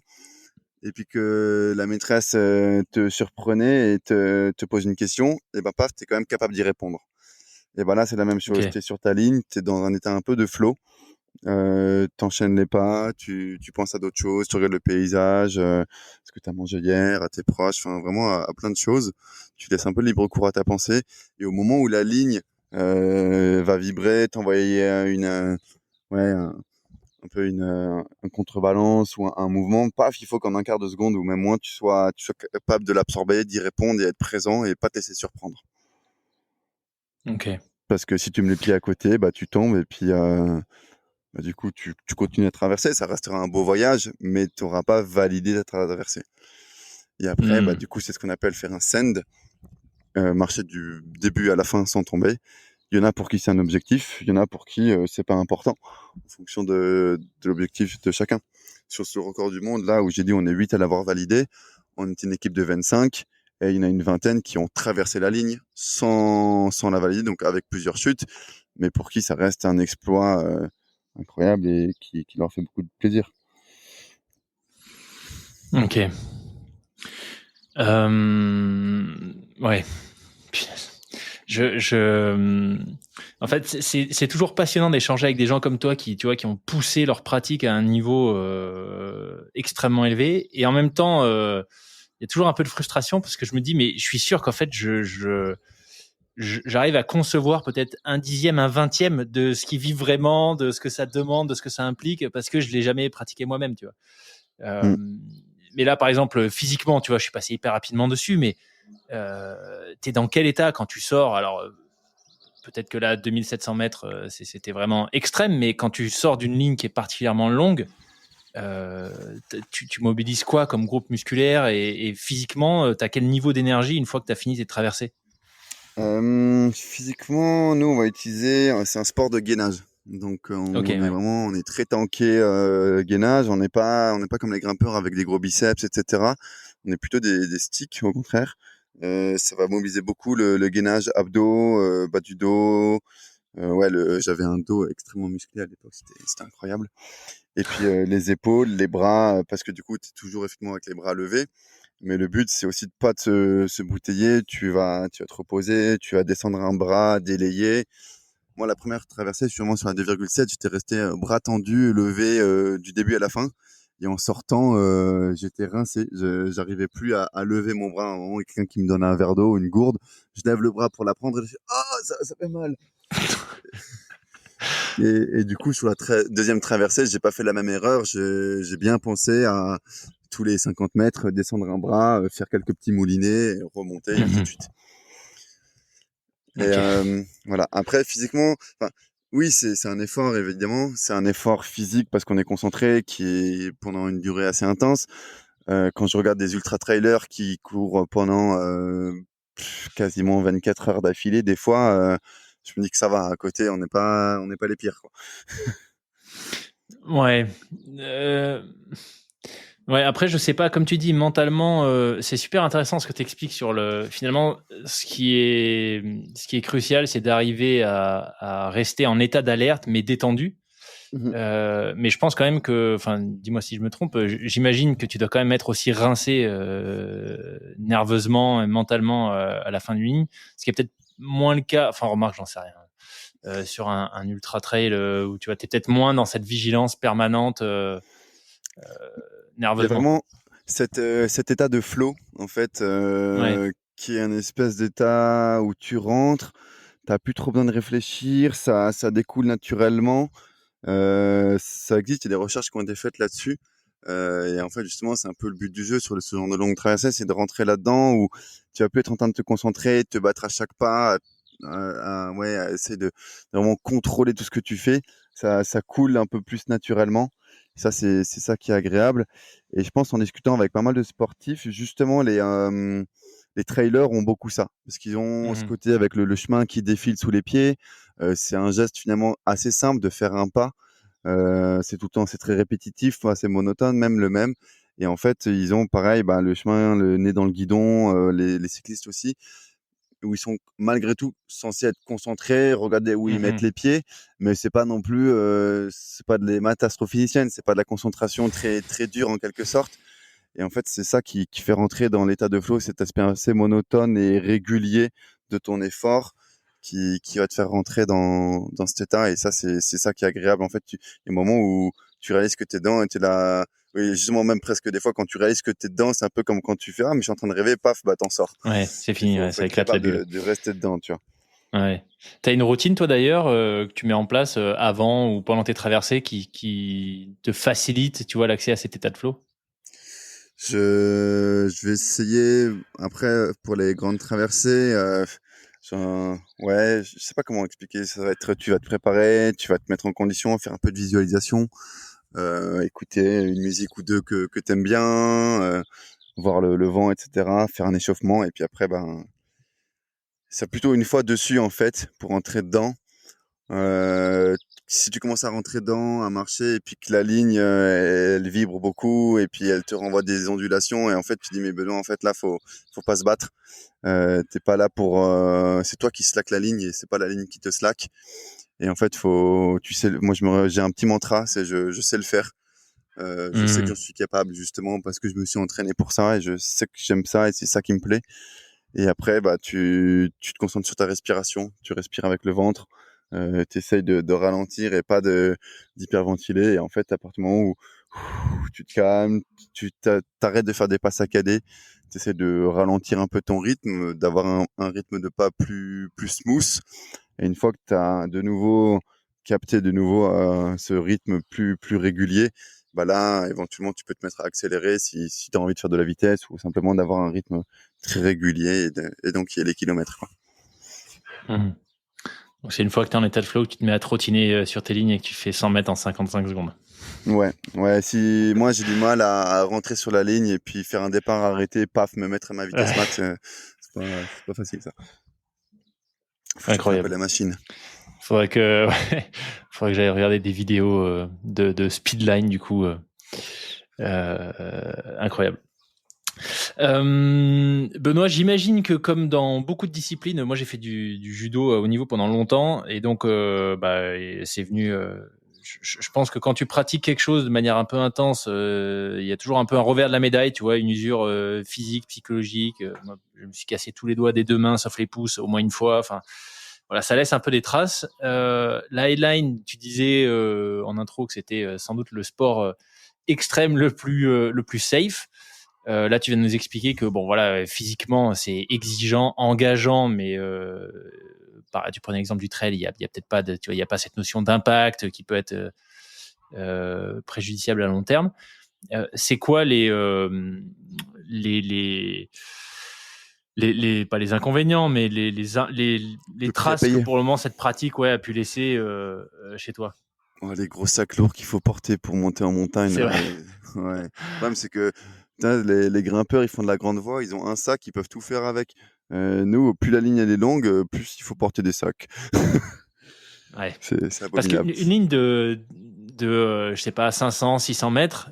et puis que la maîtresse te surprenait et te pose une question, et ben paf, tu es quand même capable d'y répondre. Et ben là, c'est la même chose. Ok. Tu es sur ta ligne, tu es dans un état un peu de flow, t'enchaînes les pas, tu penses à d'autres choses, tu regardes le paysage, ce que tu as mangé hier, à tes proches, enfin vraiment à plein de choses. Tu laisses un peu libre cours à ta pensée et au moment où la ligne va vibrer, t'envoyer ouais, un peu un contrebalance ou un mouvement, paf, il faut qu'en un quart de seconde ou même moins, tu sois capable de l'absorber, d'y répondre et être présent et pas te laisser surprendre. Ok. Parce que si tu mets les pieds à côté, bah tu tombes et puis bah, du coup tu continues à traverser, ça restera un beau voyage, mais tu n'auras pas validé ta traversée. Et après, bah Hmm. du coup c'est ce qu'on appelle faire un send, marcher du début à la fin sans tomber. Il y en a pour qui c'est un objectif, il y en a pour qui c'est pas important, en fonction de l'objectif de chacun. Sur ce record du monde, là où j'ai dit on est 8 à l'avoir validé, on était une équipe de 25 et il y en a une vingtaine qui ont traversé la ligne sans la valider, donc avec plusieurs chutes, mais pour qui ça reste un exploit incroyable et qui leur fait beaucoup de plaisir. Ok. Ouais. Punaise. En fait, c'est toujours passionnant d'échanger avec des gens comme toi qui, tu vois, qui ont poussé leur pratique à un niveau extrêmement élevé. Et en même temps, il y a toujours un peu de frustration parce que je me dis, mais je suis sûr qu'en fait, j'arrive à concevoir peut-être un dixième, un vingtième de ce qu'ils vivent vraiment, de ce que ça demande, de ce que ça implique, parce que je l'ai jamais pratiqué moi-même, tu vois. Mm. Mais là, par exemple, physiquement, tu vois, je suis passé hyper rapidement dessus, mais t'es dans quel état quand tu sors? Alors, peut-être que là, 2700 mètres, c'était vraiment extrême, mais quand tu sors d'une ligne qui est particulièrement longue, tu mobilises quoi comme groupe musculaire et physiquement, tu as quel niveau d'énergie une fois que tu as fini tes traversées? Physiquement, nous on va utiliser, c'est un sport de gainage. Donc Ok, ouais. on est très tanké gainage. On n'est pas comme les grimpeurs avec des gros biceps, etc. On est plutôt des sticks au contraire. Ça va mobiliser beaucoup le gainage abdos, bas du dos. Ouais, j'avais un dos extrêmement musclé à l'époque, c'était incroyable. Et puis les épaules, les bras, parce que du coup, tu es toujours effectivement avec les bras levés. Mais le but, c'est aussi de pas se bouteiller. Tu vas te reposer, tu vas descendre un bras, délayer. Moi, la première traversée, sûrement sur la 2,7, j'étais resté bras tendus, levé du début à la fin. Et en sortant, j'étais rincé. J'arrivais plus à lever mon bras. À un moment, il y a quelqu'un qui me donne un verre d'eau, une gourde. Je lève le bras pour la prendre et je fais ah, ça fait mal. Et du coup, sur la deuxième traversée, j'ai pas fait la même erreur. J'ai bien pensé à tous les 50 mètres, descendre un bras, faire quelques petits moulinets, remonter, et ainsi de Mhm. suite. Et Ok. voilà. Après, physiquement, enfin, oui, c'est un effort, évidemment. C'est un effort physique parce qu'on est concentré, qui est pendant une durée assez intense. Quand je regarde des ultra-trailers qui courent pendant quasiment 24 heures d'affilée, des fois, je me dis que ça va. À côté, on n'est pas les pires, quoi. Ouais. Euh, Ouais, après, je sais pas, comme tu dis, mentalement, c'est super intéressant ce que tu expliques sur finalement, ce qui est crucial, c'est d'arriver à rester en état d'alerte, mais détendu. Mhm. Mais je pense quand même que, enfin, dis-moi si je me trompe, j'imagine que tu dois quand même être aussi rincé nerveusement et mentalement à la fin d'une ligne, ce qui est peut-être moins le cas. Enfin, remarque, j'en sais rien. Sur un ultra trail où tu vois, t'es peut-être moins dans cette vigilance permanente Il y a nerveusement, quoi. vraiment cet état de flow, en fait, Ouais. qui est un espèce d'état où tu rentres, t'as plus trop besoin de réfléchir, ça découle naturellement. Ça existe, il y a des recherches qui ont été faites là-dessus. Et en fait, justement, c'est un peu le but du jeu sur ce genre de longue traversée, c'est de rentrer là-dedans où tu vas plus être en train de te concentrer, de te battre à chaque pas, ouais, à essayer de vraiment contrôler tout ce que tu fais. Ça coule un peu plus naturellement. Ça, c'est ça qui est agréable. Et je pense en discutant avec pas mal de sportifs, justement, les trailers ont beaucoup ça. Parce qu'ils ont ce Mhm. côté avec le chemin qui défile sous les pieds. C'est un geste finalement assez simple de faire un pas. C'est tout le temps, c'est très répétitif, c'est monotone, même le même. Et en fait, ils ont pareil, bah, le chemin, le nez dans le guidon, les cyclistes aussi, où ils sont malgré tout censés être concentrés, regarder où ils mettent Mhm. les pieds, mais c'est pas non plus, c'est pas de les maths astrophysiciennes, c'est pas de la concentration très très dure en quelque sorte. Et en fait, c'est ça qui fait rentrer dans l'état de flow, cet aspect assez monotone et régulier de ton effort, qui va te faire rentrer dans cet état. Et ça, c'est ça qui est agréable. En fait, il y a un moment où tu réalises que t'es dedans et t'es là. Oui, justement, même presque des fois, quand tu réalises que t'es dedans, c'est un peu comme quand tu fais, ah, mais je suis en train de rêver, paf, bah, t'en sors. Ouais, c'est Il fini, ouais, faut ça être éclate la capable bulle. de rester dedans, tu vois. Ouais. T'as une routine, toi d'ailleurs, que tu mets en place avant ou pendant tes traversées qui te facilite, tu vois, l'accès à cet état de flow? Je vais essayer, après, pour les grandes traversées, ouais, je sais pas comment expliquer. Ça va être, tu vas te préparer, tu vas te mettre en condition, faire un peu de visualisation, écouter une musique ou deux que t'aimes bien, voir le vent, etc., faire un échauffement, et puis après, ben, c'est plutôt une fois dessus, en fait, pour entrer dedans. Euh, Si tu commences à rentrer dedans, à marcher, et puis que la ligne, elle vibre beaucoup, et puis elle te renvoie des ondulations, et en fait, tu dis, mais Benoît, en fait, là, faut pas se battre. T'es pas là pour, c'est toi qui slack la ligne, et c'est pas la ligne qui te slack. Et en fait, tu sais, moi, j'ai un petit mantra, c'est je sais le faire. Je sais que j'en Hmm. suis capable, justement, parce que je me suis entraîné pour ça, et je sais que j'aime ça, et c'est ça qui me plaît. Et après, bah, tu te concentres sur ta respiration, tu respires avec le ventre, tu essayes de ralentir et pas d'hyperventiler. Et en fait, à partir du moment où tu te calmes, t'arrêtes de faire des pas saccadés, tu essaies de ralentir un peu ton rythme, d'avoir un rythme de pas plus smooth. Et une fois que tu as de nouveau capté de nouveau ce rythme plus régulier, bah là, éventuellement, tu peux te mettre à accélérer si tu as envie de faire de la vitesse ou simplement d'avoir un rythme très régulier et donc il y a les kilomètres, quoi. Hmm. Donc c'est une fois que tu es en état de flow que tu te mets à trottiner sur tes lignes et que tu fais 100 mètres en 55 secondes. Ouais, ouais. Si moi j'ai du mal à rentrer sur la ligne et puis faire un départ arrêté, paf, me mettre à ma vitesse max, c'est pas facile ça. Faut chauffer un peu Incroyable. la machine. Faudrait que, ouais, faudrait que j'aille regarder des vidéos de speedline du coup. Incroyable. Benoît, j'imagine que comme dans beaucoup de disciplines, moi j'ai fait du judo à haut niveau pendant longtemps et donc c'est venu. Je pense que quand tu pratiques quelque chose de manière un peu intense, il y a toujours un peu un revers de la médaille, tu vois, une usure physique, psychologique. Moi, je me suis cassé tous les doigts des deux mains, sauf les pouces, au moins une fois. Enfin, voilà, ça laisse un peu des traces. La headline, tu disais en intro que c'était sans doute le sport extrême le plus safe. Là, tu viens de nous expliquer que bon, voilà, physiquement, c'est exigeant, engageant, mais tu prenais l'exemple du trail, il y a peut-être pas de, tu vois, il y a pas cette notion d'impact qui peut être préjudiciable à long terme. C'est quoi les, les pas les inconvénients, mais les Le prix à traces que payer. pour le moment cette pratique ouais a pu laisser chez toi. Ouais, les gros sacs lourds qu'il faut porter pour monter en montagne, C'est là. vrai. Ouais. Le problème, c'est que putain, les grimpeurs, ils font de la grande voie, ils ont un sac, ils peuvent tout faire avec. Nous, plus la ligne elle est longue, plus il faut porter des sacs. Ouais. C'est Parce abominable. qu'une ligne je sais pas, 500, 600 mètres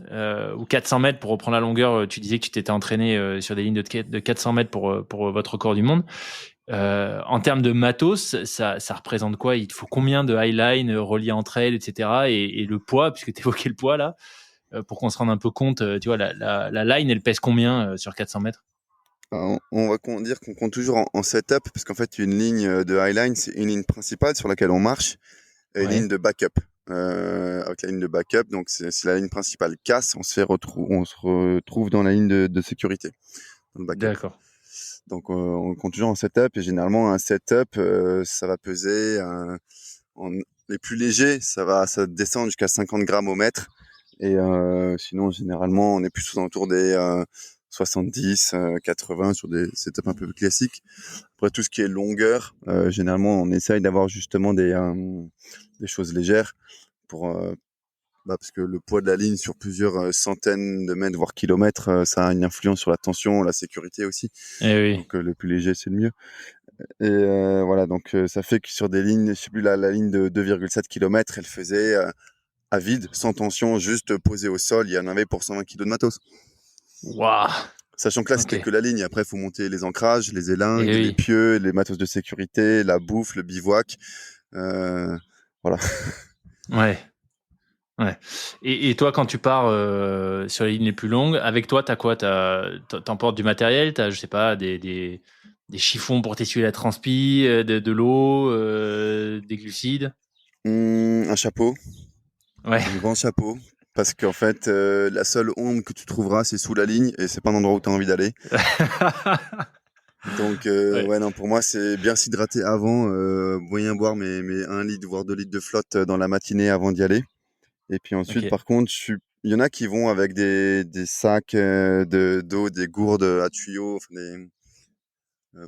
ou 400 mètres pour reprendre la longueur, tu disais que tu t'étais entraîné sur des lignes de 400 mètres pour votre record du monde. En termes de matos, ça représente quoi? Il te faut combien de highline reliés entre elles, etc. Et le poids, puisque tu évoquais le poids là, pour qu'on se rende un peu compte, tu vois, la line, elle pèse combien sur 400 mètres? On va dire qu'on compte toujours en setup, parce qu'en fait, une ligne de highline, c'est une ligne principale sur laquelle on marche, et une Ouais, ligne de backup. Avec la ligne de backup, donc si la ligne principale casse, on se retrouve dans la ligne de sécurité, dans le backup. d'accord. Donc on compte toujours en setup, et généralement un setup, ça va peser, en, les plus légers, ça descend jusqu'à 50 grammes au mètre. Et sinon, généralement, on est plus autour des 70, 80 sur des setups un peu plus classiques. Après, tout ce qui est longueur, généralement, on essaye d'avoir justement des choses légères pour, parce que le poids de la ligne sur plusieurs centaines de mètres, voire kilomètres, ça a une influence sur la tension, la sécurité aussi. Eh oui. Donc, le plus léger, c'est le mieux. Et voilà, donc ça fait que sur des lignes, je sais plus, la ligne de 2,7 km, elle faisait à vide, sans tension, juste posée au sol. Il y en avait pour 120 kilos de matos. Waouh. Sachant que là, Ok. c'était que la ligne. Après, il faut monter les ancrages, les Eh élingues, les oui. pieux, les matos de sécurité, la bouffe, le bivouac. Euh, voilà. Ouais. Ouais. Et toi, quand tu pars sur les lignes les plus longues, avec toi, t'as quoi? T'emportes du matériel? T'as, je sais pas, des chiffons pour t'essuyer la transpi, de l'eau, des glucides. Un chapeau, Ouais. un grand chapeau. Parce qu'en fait, la seule ombre que tu trouveras, c'est sous la ligne et c'est pas un endroit où tu as envie d'aller. Donc, Ouais. ouais, non, pour moi, c'est bien s'hydrater avant, moyen boire mes 1 litre, voire 2 litres de flotte dans la matinée avant d'y aller. Et puis ensuite, Ok. par contre, il y en a qui vont avec des sacs d'eau, des gourdes à tuyaux, enfin,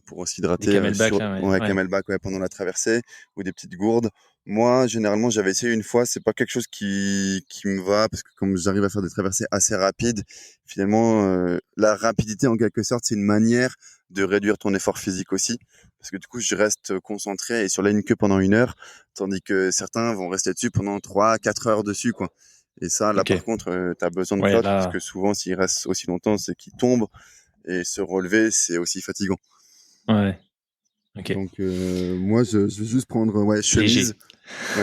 pour Des s'hydrater camelbacks là, ouais. ouais, Ouais. camelback ouais, pendant la traversée ou des petites gourdes. Moi, généralement, j'avais essayé une fois, c'est pas quelque chose qui me va parce que comme j'arrive à faire des traversées assez rapides, finalement, la rapidité en quelque sorte, c'est une manière de réduire ton effort physique aussi. Parce que du coup, je reste concentré et sur la ligne que pendant 1 heure, tandis que certains vont rester dessus pendant 3, 4 heures dessus, quoi. Et ça, là, par Ok. contre, tu as besoin de Ouais, flotte parce là. que souvent, s'ils restent aussi longtemps, c'est qu'ils tombent et se relever, c'est aussi fatigant. Ouais. Ok. Donc moi je vais juste prendre Léger.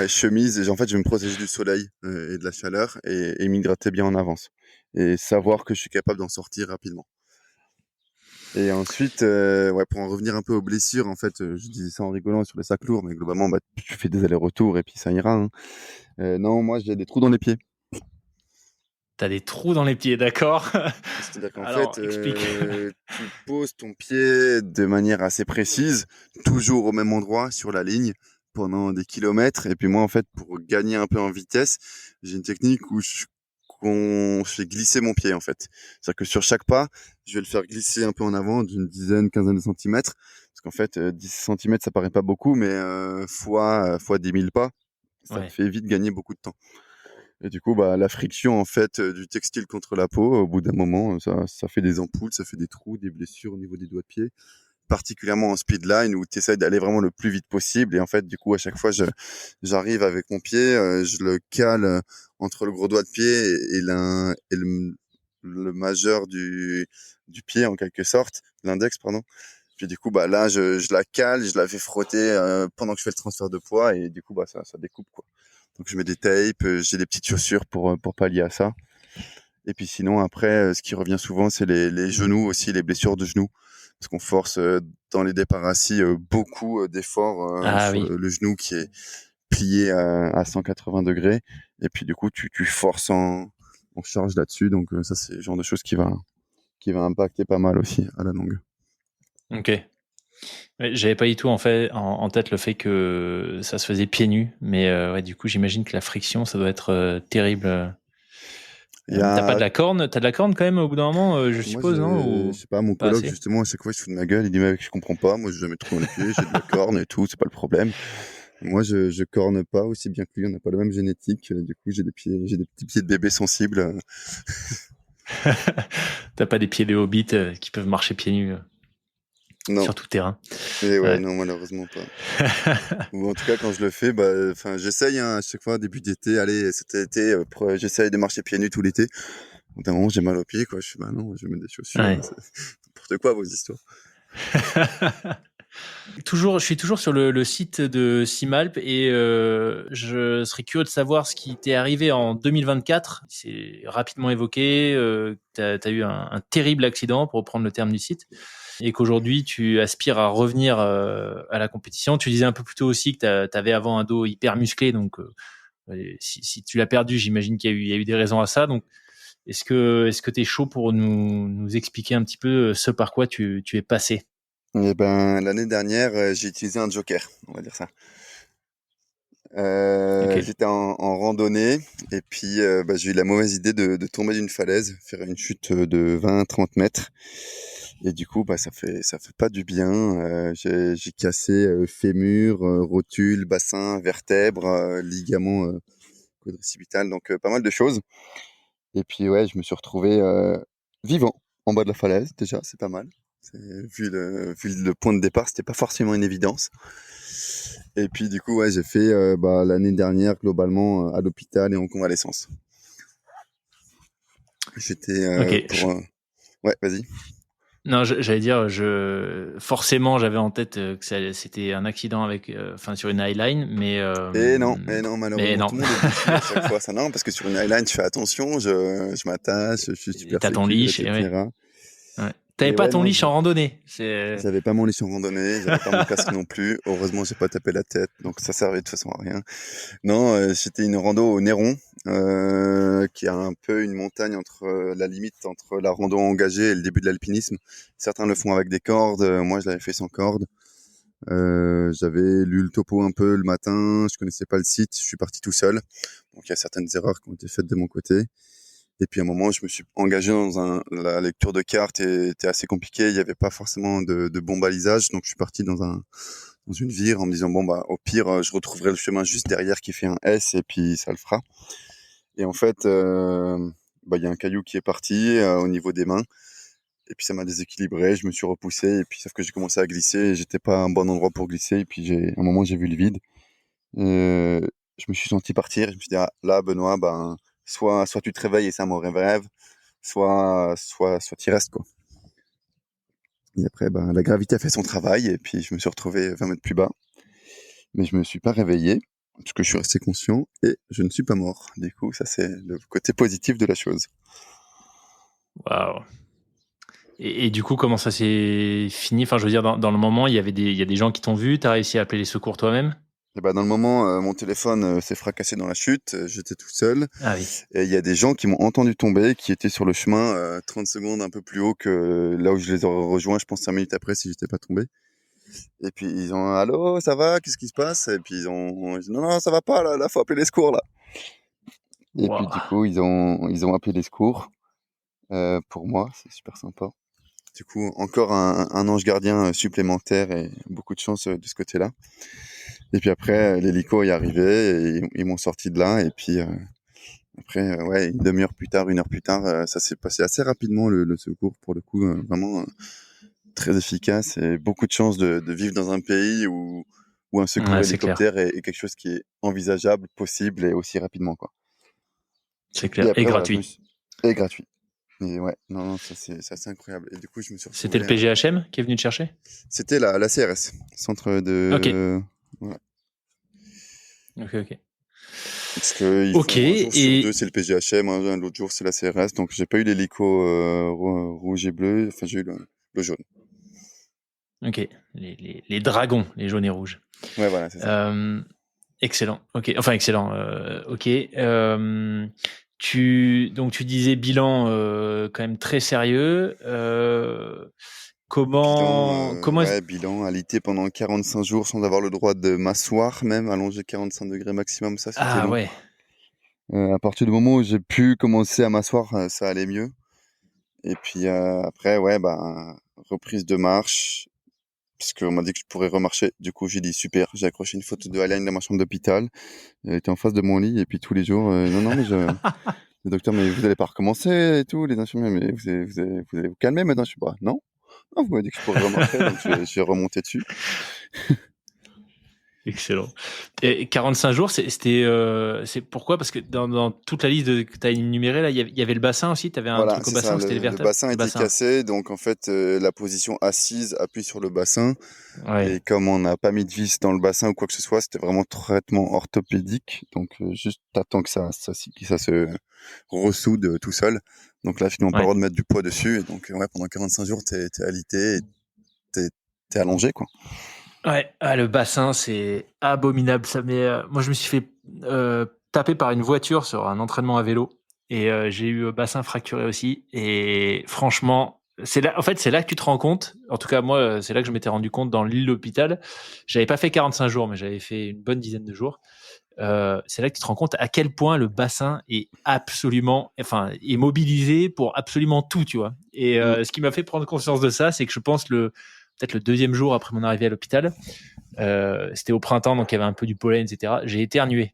chemise et en fait je vais me protéger du soleil et de la chaleur et m'hydrater bien en avance et savoir que je suis capable d'en sortir rapidement. Et ensuite ouais pour en revenir un peu aux blessures en fait je disais ça en rigolant sur les sacs lourds mais globalement bah tu fais des allers-retours et puis ça ira hein. Non moi j'ai des trous dans les pieds. T'as des trous dans les pieds, d'accord? C'est-à-dire qu'en Alors, fait, explique. tu poses ton pied de manière assez précise, toujours au même endroit sur la ligne pendant des kilomètres. Et puis moi, en fait, pour gagner un peu en vitesse, j'ai une technique où je fais glisser mon pied, en fait. C'est-à-dire que sur chaque pas, je vais le faire glisser un peu en avant d'une dizaine, quinzaine de centimètres. Parce qu'en fait, 10 centimètres, ça paraît pas beaucoup, mais fois 10 000 pas, ça te Ouais. fait vite gagner beaucoup de temps. Et du coup, bah, la friction en fait du textile contre la peau, au bout d'un moment, ça fait des ampoules, ça fait des trous, des blessures au niveau des doigts de pied, particulièrement en speedline où tu essaies d'aller vraiment le plus vite possible. Et en fait, du coup, à chaque fois, j'arrive avec mon pied, je le cale entre le gros doigt de pied et le majeur du pied en quelque sorte, l'index, pardon. Puis du coup, bah là, je la cale, je la fais frotter pendant que je fais le transfert de poids et du coup, bah ça découpe quoi. Donc je mets des tapes, j'ai des petites chaussures pour pallier à ça. Et puis sinon après, ce qui revient souvent, c'est les genoux aussi, les blessures de genoux, parce qu'on force dans les départs assis beaucoup d'efforts Ah sur oui. le genou qui est plié à 180 degrés. Et puis du coup, tu forces en charge là-dessus. Donc ça, c'est le genre de choses qui va impacter pas mal aussi à la longue. Ok. Ouais, j'avais pas du tout en tête le fait que ça se faisait pieds nus, mais ouais, du coup, j'imagine que la friction, ça doit être terrible. Il y T'as pas a de la corne, t'as de la corne quand même au bout d'un moment, je Moi, suppose, non? je Ou sais pas, mon pas coloc, assez? justement, à chaque fois, il se fout de ma gueule. Il dit, mec, je comprends pas. Moi, j'ai jamais trop dans les pieds. J'ai de la corne et tout. C'est pas le problème. Moi, je corne pas aussi bien que lui. On n'a pas la même génétique. Du coup, j'ai des petits pieds de bébé sensibles. T'as pas des pieds de hobbit qui peuvent marcher pieds nus Non. sur tout terrain. Et ouais, Ouais. non, malheureusement pas. Ou en tout cas, quand je le fais, bah, enfin, j'essaye, hein, à chaque fois, début d'été. Allez, cet été, j'essaye de marcher pieds nus tout l'été. Au bout d'un moment, j'ai mal aux pieds, quoi. Je suis, bah non, je vais mettre des chaussures. Ouais. C'est n'importe quoi, vos histoires. Je suis toujours sur le site de Simalp et je serais curieux de savoir ce qui t'est arrivé en 2024. C'est rapidement évoqué. T'as eu un terrible accident, pour reprendre le terme du site, et qu'aujourd'hui tu aspires à revenir à la compétition. Tu disais un peu plus tôt aussi que t'avais avant un dos hyper musclé, donc si tu l'as perdu, j'imagine qu'il y a eu des raisons à ça. Donc est-ce que t'es chaud pour nous expliquer un petit peu ce par quoi tu es passé? Et ben, l'année dernière, j'ai utilisé un joker, on va dire ça. Ok. J'étais en randonnée et puis bah, j'ai eu la mauvaise idée de tomber d'une falaise, faire une chute de 20-30 mètres. Et du coup, bah, ça fait pas du bien. J'ai cassé fémur, rotule, bassin, vertèbre, ligament quadricipital, donc pas mal de choses. Et puis ouais, je me suis retrouvé vivant en bas de la falaise. Déjà, c'est pas mal. Vu le point de départ, c'était pas forcément une évidence. Et puis du coup, ouais, j'ai fait bah, l'année dernière globalement à l'hôpital et en convalescence. J'étais Ok. ouais, vas-y. Non, j'allais dire, forcément, j'avais en tête que c'était un accident sur une highline, Et non, mais malheureusement, non. tout le monde oublie à chaque fois ça. Non, parce que sur une highline, je fais attention, je m'attache, je suis Et super t'as ton sécure, leash, et ouais. etc. Ouais. T'avais Et pas ouais, ton non, leash en randonnée. C'est... j'avais pas mon lit en randonnée, j'avais pas mon casque non plus. Heureusement, j'ai pas tapé la tête, donc ça servait de toute façon à rien. Non, c'était une rando au Néron, qui a un peu une montagne entre la limite entre la rando engagée et le début de l'alpinisme. Certains le font avec des cordes, moi je l'avais fait sans corde. J'avais lu le topo un peu le matin, je connaissais pas le site, je suis parti tout seul. Donc il y a certaines erreurs qui ont été faites de mon côté. Et puis à un moment, je me suis engagé la lecture de cartes était assez compliquée. Il n'y avait pas forcément de bon balisage, donc je suis parti dans une vire en me disant bon bah au pire, je retrouverai le chemin juste derrière qui fait un S et puis ça le fera. Et en fait, bah il y a un caillou qui est parti au niveau des mains. Et puis ça m'a déséquilibré, je me suis repoussé et puis sauf que j'ai commencé à glisser et j'étais pas à un bon endroit pour glisser et puis à un moment j'ai vu le vide. Euh, je me suis senti partir, je me suis dit ah, là Benoît, ben soit tu te réveilles et c'est un mauvais rêve, soit tu y restes quoi. Et après ben la gravité a fait son travail et puis je me suis retrouvé 20 mètres plus bas, mais je me suis pas réveillé parce que je suis resté conscient et je ne suis pas mort. Du coup ça c'est le côté positif de la chose. Waouh. Et du coup, comment ça s'est fini? Enfin, je veux dire, dans le moment, il y a des gens qui t'ont vu, t'as réussi à appeler les secours toi-même? Et ben dans le moment, mon téléphone s'est fracassé dans la chute, j'étais tout seul. Ah oui. Et il y a des gens qui m'ont entendu tomber, qui étaient sur le chemin 30 secondes un peu plus haut que là où je les aurais rejoints, je pense 5 minutes après si j'étais pas tombé. Et puis ils ont allô, ça va, qu'est-ce qui se passe? Et puis ils ont dit, non non, ça va pas là, faut appeler les secours là. Et puis du Waouh. coup, ils ont appelé les secours pour moi, c'est super sympa. Du coup, encore un ange gardien supplémentaire et beaucoup de chance de ce côté-là. Et puis après, l'hélico est arrivé et ils m'ont sorti de là. Et puis après, ouais, une demi-heure plus tard, 1 heure plus tard, ça s'est passé assez rapidement le secours pour le coup, vraiment très efficace et beaucoup de chance de vivre dans un pays où un secours Ouais, c'est clair. hélicoptère est quelque chose qui est envisageable, possible et aussi rapidement quoi. C'est Et clair. Et après voilà, gratuit. et gratuit. Et ouais, non, non, ça c'est incroyable. Et du coup, je me suis C'était retrouvé. le PGHM qui est venu te chercher? C'était la CRS, centre Ok. de. Voilà. Ok, ok. Parce que ils Ok. font un jour sur deux, Et c'est le PGHM, l'autre jour c'est la CRS. Donc j'ai pas eu l'hélico rouge et bleu. Enfin, j'ai eu le jaune. ok. Les dragons, les jaunes et rouges. Ouais, voilà, c'est ça. Euh, excellent. Ok. Enfin, excellent. Ok. Donc tu disais bilan quand même très sérieux. Comment est-ce... Bilan, alité pendant 45 jours sans avoir le droit de m'asseoir, même allongé 45 degrés maximum, ça c'était Ah long. ouais. À partir du moment où j'ai pu commencer à m'asseoir, ça allait mieux. Et puis après, ouais, bah, reprise de marche, parce qu'on m'a dit que je pourrais remarcher. Du coup, j'ai dit super. J'ai accroché une photo de Aline dans ma chambre d'hôpital. Elle était en face de mon lit et puis tous les jours, non, non, mais le docteur, mais vous allez pas recommencer et tout, les infirmiers, mais vous allez vous calmer maintenant. Je suis pas, non, non, vous m'avez dit que je pourrais remarcher, donc je vais remonter dessus. Excellent. Et 45 jours, c'est pourquoi? Parce que dans toute la liste que tu as énumérée, là, il y avait le bassin aussi. Tu avais un Voilà, truc au c'est ça. bassin, c'était les Le vertèbres? bassin Le était bassin. cassé, donc en fait, la position assise appuie sur le bassin. Ouais. Et comme on n'a pas mis de vis dans le bassin ou quoi que ce soit, c'était vraiment traitement orthopédique. Donc juste t'attends que ça se ressoude tout seul. Donc là, finalement, pas le Ouais. droit de mettre du poids dessus. Et donc ouais, pendant 45 jours, t'es alité et t'es, t'es allongé quoi. Ouais. Ah, le bassin, c'est abominable. Ça moi, je me suis fait taper par une voiture sur un entraînement à vélo. Et j'ai eu le bassin fracturé aussi. Et franchement, en fait, c'est là que tu te rends compte. En tout cas, moi, c'est là que je m'étais rendu compte dans l'île d'hôpital. J'avais pas fait 45 jours, mais j'avais fait une bonne dizaine de jours. C'est là que tu te rends compte à quel point le bassin est est mobilisé pour absolument tout, tu vois. Et Mm. ce qui m'a fait prendre conscience de ça, c'est que je pense peut-être le deuxième jour après mon arrivée à l'hôpital, c'était au printemps, donc il y avait un peu du pollen, etc. J'ai éternué.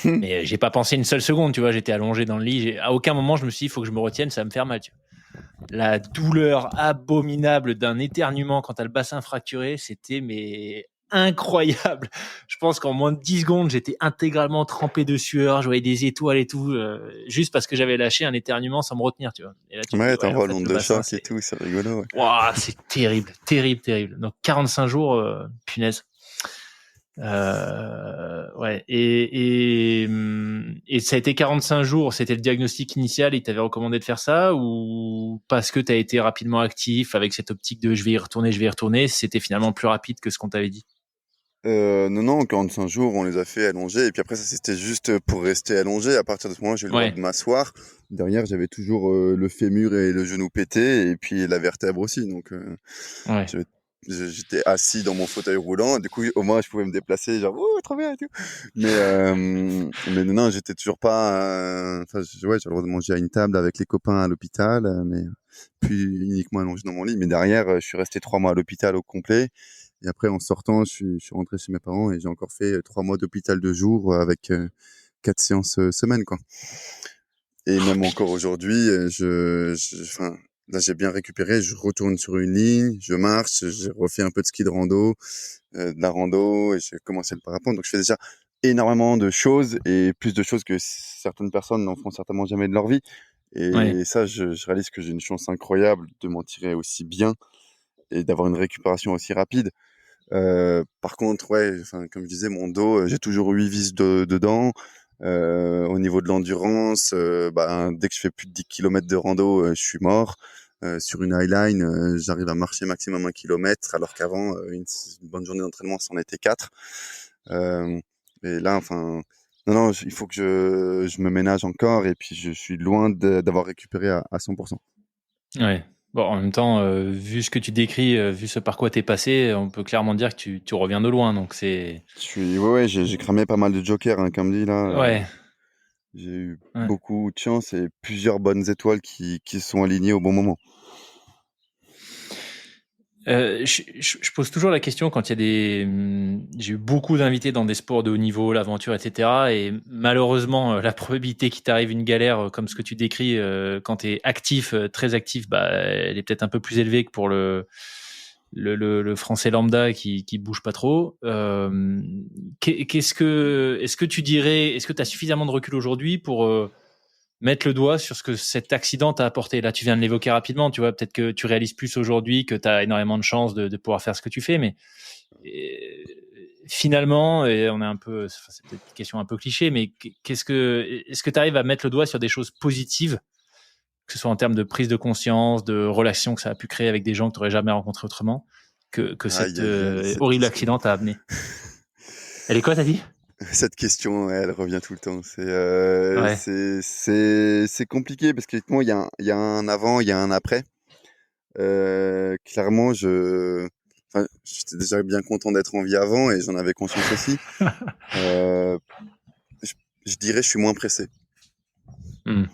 Mais j'ai pas pensé une seule seconde, tu vois. J'étais allongé dans le lit. À aucun moment, je me suis dit, il faut que je me retienne, ça va me faire mal, tu vois. La douleur abominable d'un éternuement quand t'as le bassin fracturé, c'était mais incroyable. Je pense qu'en moins de 10 secondes, j'étais intégralement trempé de sueur, je voyais des étoiles et tout, juste parce que j'avais lâché un éternuement sans me retenir, tu vois. Et là, tu te dis, Ouais, ouais, en t'envoies fait, l'onde le de bassin, choc et c'est, tout, c'est rigolo. Ouais. waouh, c'est terrible, terrible, terrible. Donc, 45 jours, punaise. Ouais. Et ça a été 45 jours. C'était le diagnostic initial. Il t'avait recommandé de faire ça ou parce que tu as été rapidement actif avec cette optique de je vais y retourner. C'était finalement plus rapide que ce qu'on t'avait dit. Non, non, 45 jours, on les a fait allonger. Et puis après, ça, c'était juste pour rester allongé. À partir de ce moment, j'ai eu le droit Ouais. de m'asseoir. Derrière, j'avais toujours le fémur et le genou pété, et puis la vertèbre aussi. Donc, Ouais. j'avais- j'étais assis dans mon fauteuil roulant. Du coup, au moins, je pouvais me déplacer, genre, oh, trop bien et tout. Mais non, non, j'étais toujours pas. Enfin, ouais, j'avais le droit de manger à une table avec les copains à l'hôpital, mais puis uniquement allongé dans mon lit. Mais derrière, je suis resté 3 mois à l'hôpital au complet. Et après, en sortant, je suis rentré chez mes parents et j'ai encore fait 3 mois d'hôpital de jour avec 4 séances semaine, quoi. Et même encore aujourd'hui, enfin, là, j'ai bien récupéré. Je retourne sur une ligne, je marche, j'ai refait un peu de ski de rando, de la rando, et j'ai commencé le parapente. Donc, je fais déjà énormément de choses et plus de choses que certaines personnes n'en feront certainement jamais de leur vie. Ouais. Et ça, je réalise que j'ai une chance incroyable de m'en tirer aussi bien et d'avoir une récupération aussi rapide. Par contre, ouais, enfin, comme je disais, mon dos, j'ai toujours 8 vis dedans. Au niveau de l'endurance, bah, dès que je fais plus de 10 kilomètres de rando, je suis mort. Sur une highline, j'arrive à marcher maximum 1 kilomètre, alors qu'avant, une bonne journée d'entraînement, c'en était 4. Euh, et là, enfin, non, non, il faut que je me ménage encore, et puis je suis loin d'avoir récupéré à 100%. Ouais. Bon, en même temps, vu ce que tu décris, vu ce par quoi t'es passé, on peut clairement dire que tu reviens de loin. Donc c'est. Ouais, ouais, j'ai cramé pas mal de jokers, hein, comme dit là. Ouais. J'ai eu Ouais. beaucoup de chance et plusieurs bonnes étoiles qui sont alignées au bon moment. Je pose toujours la question quand il y a j'ai eu beaucoup d'invités dans des sports de haut niveau, l'aventure, etc. Et malheureusement, la probabilité qu'il t'arrive une galère comme ce que tu décris quand tu es actif, très actif, bah, elle est peut-être un peu plus élevée que pour le français lambda qui bouge pas trop. Est-ce que tu dirais, est-ce que tu as suffisamment de recul aujourd'hui pour mettre le doigt sur ce que cet accident t'a apporté. Là, tu viens de l'évoquer rapidement, tu vois, peut-être que tu réalises plus aujourd'hui que tu as énormément de chance de pouvoir faire ce que tu fais, mais finalement, et on est un peu, enfin, c'est peut-être une question un peu cliché, mais est-ce que tu arrives à mettre le doigt sur des choses positives, que ce soit en termes de prise de conscience, de relations que ça a pu créer avec des gens que tu n'aurais jamais rencontrés autrement, que cet Aïe, aïe, aïe, cette horrible question. accident t'a amené? Elle est quoi, t'as dit? Cette question, ouais, elle revient tout le temps. Ouais. C'est compliqué parce que moi, il y a un avant, il y a un après. Clairement, enfin, j'étais déjà bien content d'être en vie avant et j'en avais conscience aussi. Euh, je, je dirais, je suis moins pressé. Hmm.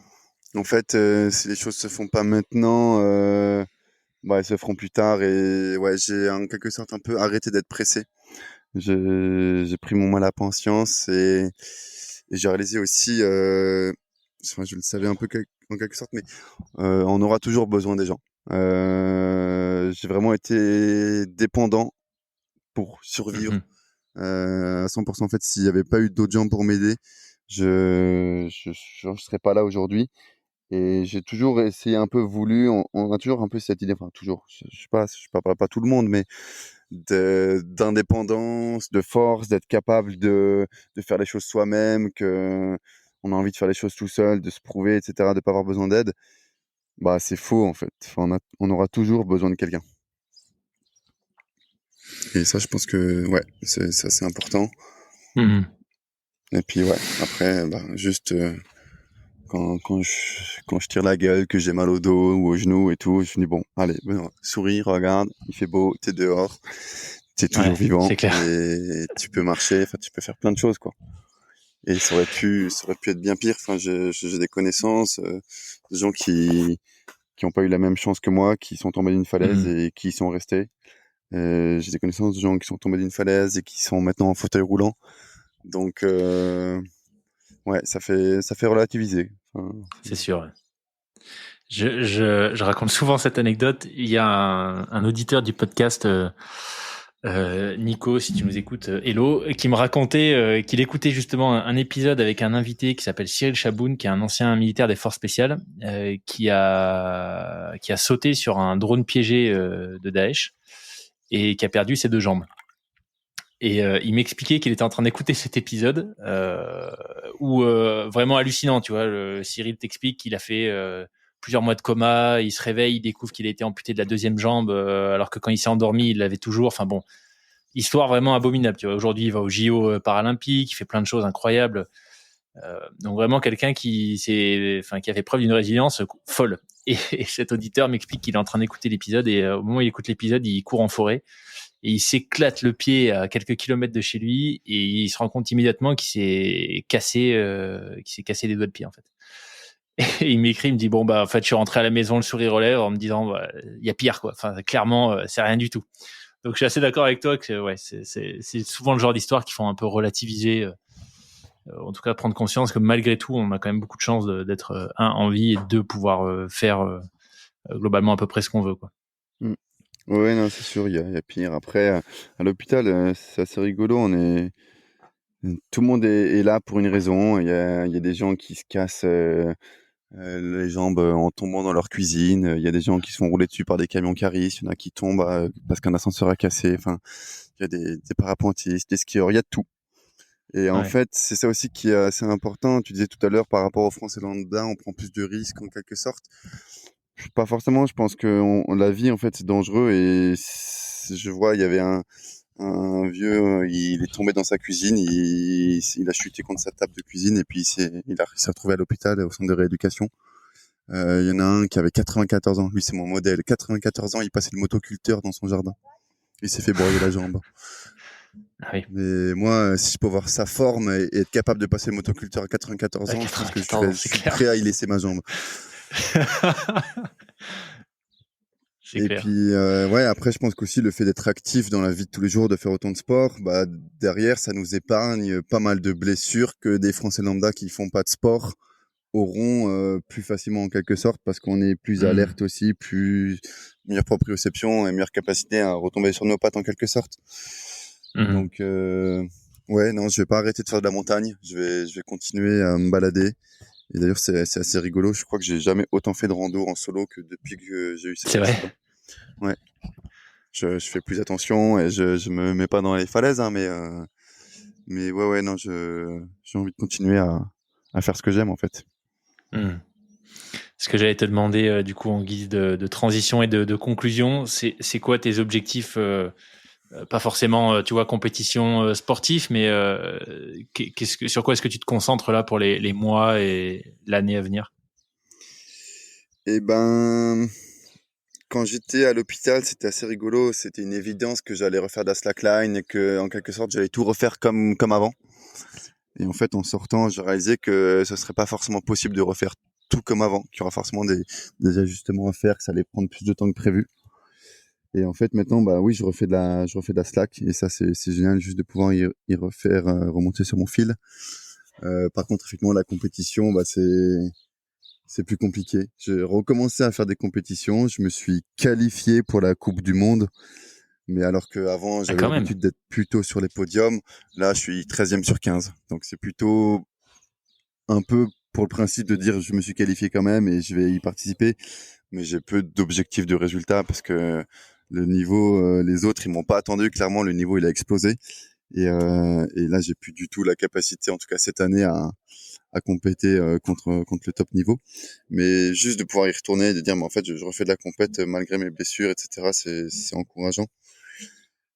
En fait, si les choses se font pas maintenant, bah, elles se feront plus tard. Et ouais, j'ai en quelque sorte un peu arrêté d'être pressé. J'ai pris mon mal à patience et j'ai réalisé aussi, enfin, je le savais un peu en quelque sorte, mais on aura toujours besoin des gens. J'ai vraiment été dépendant pour survivre Mhm. à 100%. En fait, s'il n'y avait pas eu d'autres gens pour m'aider, je serais pas là aujourd'hui. Et j'ai toujours essayé un peu voulu, on a toujours un peu cette idée, enfin toujours, je sais pas, je parle pas tout le monde, mais d'indépendance, de force, d'être capable de faire les choses soi-même, que on a envie de faire les choses tout seul, de se prouver, etc., de pas avoir besoin d'aide. Bah, c'est faux, en fait. Enfin, on aura toujours besoin de quelqu'un. Et ça, je pense que, ouais, c'est assez important. Mhm. Et puis, ouais, après, bah, juste, quand je tire la gueule, que j'ai mal au dos ou au genou et tout, je me dis, bon, allez, ben, souris, regarde, il fait beau, t'es dehors, t'es toujours Ouais, vivant c'est clair. et tu peux marcher, enfin, tu peux faire plein de choses, quoi. Et ça aurait pu être bien pire. Enfin, j'ai des connaissances, des gens qui ont pas eu la même chance que moi, qui sont tombés d'une falaise Mhm. et qui y sont restés. J'ai des connaissances de gens qui sont tombés d'une falaise et qui sont maintenant en fauteuil roulant. Donc, ouais, ça fait relativiser. Enfin, C'est sûr. Ouais. Je raconte souvent cette anecdote. Il y a un auditeur du podcast, Nico, si tu nous écoutes, hello, qui me racontait qu'il écoutait justement un épisode avec un invité qui s'appelle Cyril Chaboun, qui est un ancien militaire des forces spéciales, qui a sauté sur un drone piégé de Daesh et qui a perdu ses deux jambes. Et il m'expliquait qu'il était en train d'écouter cet épisode où vraiment hallucinant, tu vois. Cyril t'explique qu'il a fait plusieurs mois de coma, il se réveille, il découvre qu'il a été amputé de la deuxième jambe, alors que quand il s'est endormi, il l'avait toujours. Enfin bon, histoire vraiment abominable, tu vois. Aujourd'hui, il va au JO paralympique, il fait plein de choses incroyables. Donc vraiment quelqu'un qui a fait preuve d'une résilience folle. Et cet auditeur m'explique qu'il est en train d'écouter l'épisode et au moment où il écoute l'épisode, il court en forêt et il s'éclate le pied à quelques kilomètres de chez lui et il se rend compte immédiatement qu'il s'est cassé les doigts de pied en fait. Et il m'écrit, il me dit bon bah en fait je suis rentré à la maison le sourire aux lèvres en me disant bah, il y a pire quoi. Enfin clairement c'est rien du tout. Donc je suis assez d'accord avec toi que ouais c'est souvent le genre d'histoire qui font un peu relativiser. En tout cas, prendre conscience que malgré tout, on a quand même beaucoup de chance d'être en vie et de pouvoir faire globalement à peu près ce qu'on veut, quoi. Mm. Ouais, non, c'est sûr, il y a pire. Après, à l'hôpital, c'est assez rigolo. Tout le monde est là pour une raison. Il y a des gens qui se cassent les jambes en tombant dans leur cuisine. Il y a des gens qui se font rouler dessus par des camions caristes. Il y en a qui tombent parce qu'un ascenseur a cassé. Enfin, il y a des parapentistes, des skieurs. Il y a de tout. Et en Ouais. fait, c'est ça aussi qui est assez important. Tu disais tout à l'heure par rapport aux Français lambda, on prend plus de risques en quelque sorte. Pas forcément. Je pense que la vie, en fait, c'est dangereux. Et je vois, il y avait un vieux, il est tombé dans sa cuisine, il a chuté contre sa table de cuisine et puis il s'est retrouvé à l'hôpital, au centre de rééducation. Il y en a un qui avait 94 ans. Lui, c'est mon modèle. 94 ans, il passait le motoculteur dans son jardin. Il s'est fait broyer la jambe. Ah oui. Mais moi, si je peux voir sa forme et être capable de passer le motoculteur à 94 À ans, je pense que 94 ans, je c'est suis clair. prêt à y laisser ma jambe. C'est Et clair. puis, ouais, après, je pense qu'aussi le fait d'être actif dans la vie de tous les jours, de faire autant de sport, bah, derrière, ça nous épargne pas mal de blessures que des Français lambda qui font pas de sport auront plus facilement en quelque sorte parce qu'on est plus Mmh. alerte aussi, plus meilleure proprioception et meilleure capacité à retomber sur nos pattes en quelque sorte. Mmh. Donc, ouais, non, je vais pas arrêter de faire de la montagne. Je vais continuer à me balader. Et d'ailleurs, c'est assez rigolo. Je crois que j'ai jamais autant fait de rando en solo que depuis que j'ai eu cet C'est vrai. accident. Ouais. Je fais plus attention et je me mets pas dans les falaises, hein, mais ouais, ouais, non, j'ai envie de continuer à faire ce que j'aime, en fait. Mmh. Ce que j'allais te demander, du coup, en guise de transition et de conclusion, c'est quoi tes objectifs, pas forcément, tu vois, compétition sportive, mais sur quoi est-ce que tu te concentres là pour les mois et l'année à venir? Et ben, quand j'étais à l'hôpital, c'était assez rigolo. C'était une évidence que j'allais refaire de la slackline et que, en quelque sorte, j'allais tout refaire comme avant. Et en fait, en sortant, je réalisais que ce serait pas forcément possible de refaire tout comme avant, qu'il y aura forcément des ajustements à faire, que ça allait prendre plus de temps que prévu. Et en fait, maintenant, bah oui, je refais de la slack et ça, c'est génial juste de pouvoir y refaire remonter sur mon fil. Par contre, effectivement, la compétition, bah c'est plus compliqué. J'ai recommencé à faire des compétitions. Je me suis qualifié pour la Coupe du Monde. Mais alors qu'avant, Ah j'avais quand même. l'habitude d'être plutôt sur les podiums. Là, je suis 13e sur 15. Donc, c'est plutôt un peu pour le principe de dire je me suis qualifié quand même et je vais y participer. Mais j'ai peu d'objectifs de résultats parce que le niveau, les autres, ils m'ont pas attendu. Clairement, le niveau, il a explosé. Et là, j'ai plus du tout la capacité, en tout cas cette année, à compéter contre le top niveau. Mais juste de pouvoir y retourner et de dire, mais en fait, je refais de la compète malgré mes blessures, etc., c'est encourageant.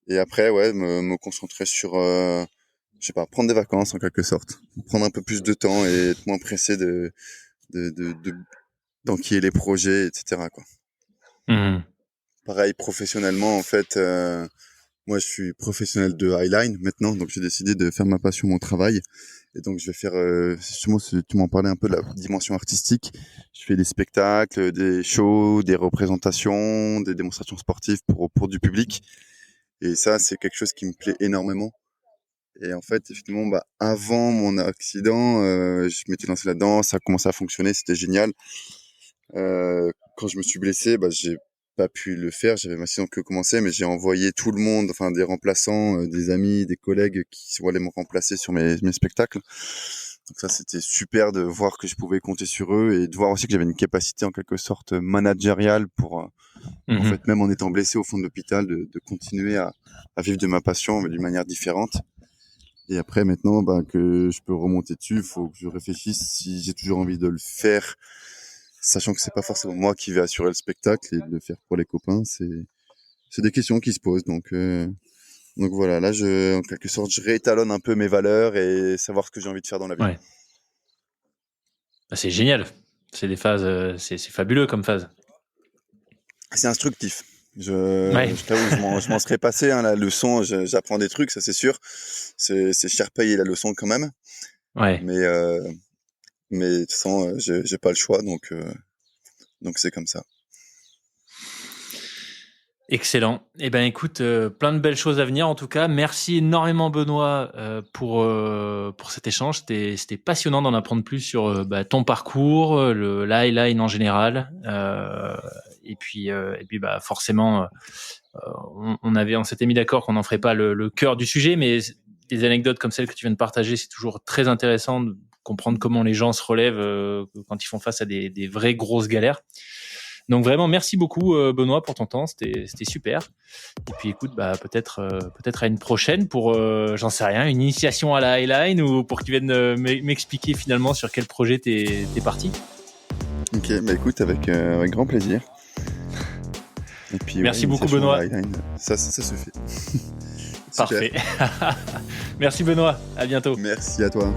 Et après, ouais, me concentrer sur, je sais pas, prendre des vacances en quelque sorte. Prendre un peu plus de temps et être moins pressé de d'enquiller les projets, etc., quoi. Mmh. Pareil, professionnellement, en fait, moi, je suis professionnel de highline maintenant, donc j'ai décidé de faire ma passion mon travail. Et donc, je vais faire, justement, tu m'en parlais un peu de la dimension artistique. Je fais des spectacles, des shows, des représentations, des démonstrations sportives pour du public. Et ça, c'est quelque chose qui me plaît énormément. Et en fait, effectivement, bah, avant mon accident, je m'étais lancé là-dedans, ça a commencé à fonctionner, c'était génial. Quand je me suis blessé, bah, j'ai pas pu le faire. J'avais ma saison que commençait, mais j'ai envoyé tout le monde, enfin des remplaçants, des amis, des collègues qui sont allés me remplacer sur mes spectacles. Donc ça, c'était super de voir que je pouvais compter sur eux et de voir aussi que j'avais une capacité en quelque sorte managériale En fait, même en étant blessé au fond de l'hôpital, de continuer à vivre de ma passion, mais d'une manière différente. Et après, maintenant, que je peux remonter dessus, il faut que je réfléchisse si j'ai toujours envie de le faire, sachant que c'est pas forcément moi qui vais assurer le spectacle et de le faire pour les copains. C'est des questions qui se posent. Donc voilà, là, en quelque sorte, je réétalonne un peu mes valeurs et savoir ce que j'ai envie de faire dans la vie. Ouais. C'est génial. C'est des phases, c'est fabuleux comme phase. C'est instructif. Je t'avoue, je m'en serais passé, hein, la leçon, j'apprends des trucs, ça c'est sûr. C'est cher payé la leçon quand même. Ouais. Mais de toute façon, j'ai pas le choix, donc c'est comme ça. Excellent. Eh ben, écoute, plein de belles choses à venir en tout cas. Merci énormément Benoît pour cet échange. C'était passionnant d'en apprendre plus sur ton parcours, le highline en général. Et puis forcément, on s'était mis d'accord qu'on n'en ferait pas le cœur du sujet, mais des anecdotes comme celles que tu viens de partager, c'est toujours très intéressant de comprendre comment les gens se relèvent quand ils font face à des vraies grosses galères. Donc vraiment, merci beaucoup Benoît pour ton temps, c'était super. Et puis écoute, peut-être à une prochaine pour, j'en sais rien, une initiation à la highline ou pour que tu viennes m'expliquer finalement sur quel projet t'es parti. Ok, écoute, avec grand plaisir. Et puis, merci beaucoup Benoît. Ça se fait. Parfait. Merci Benoît, à bientôt. Merci à toi.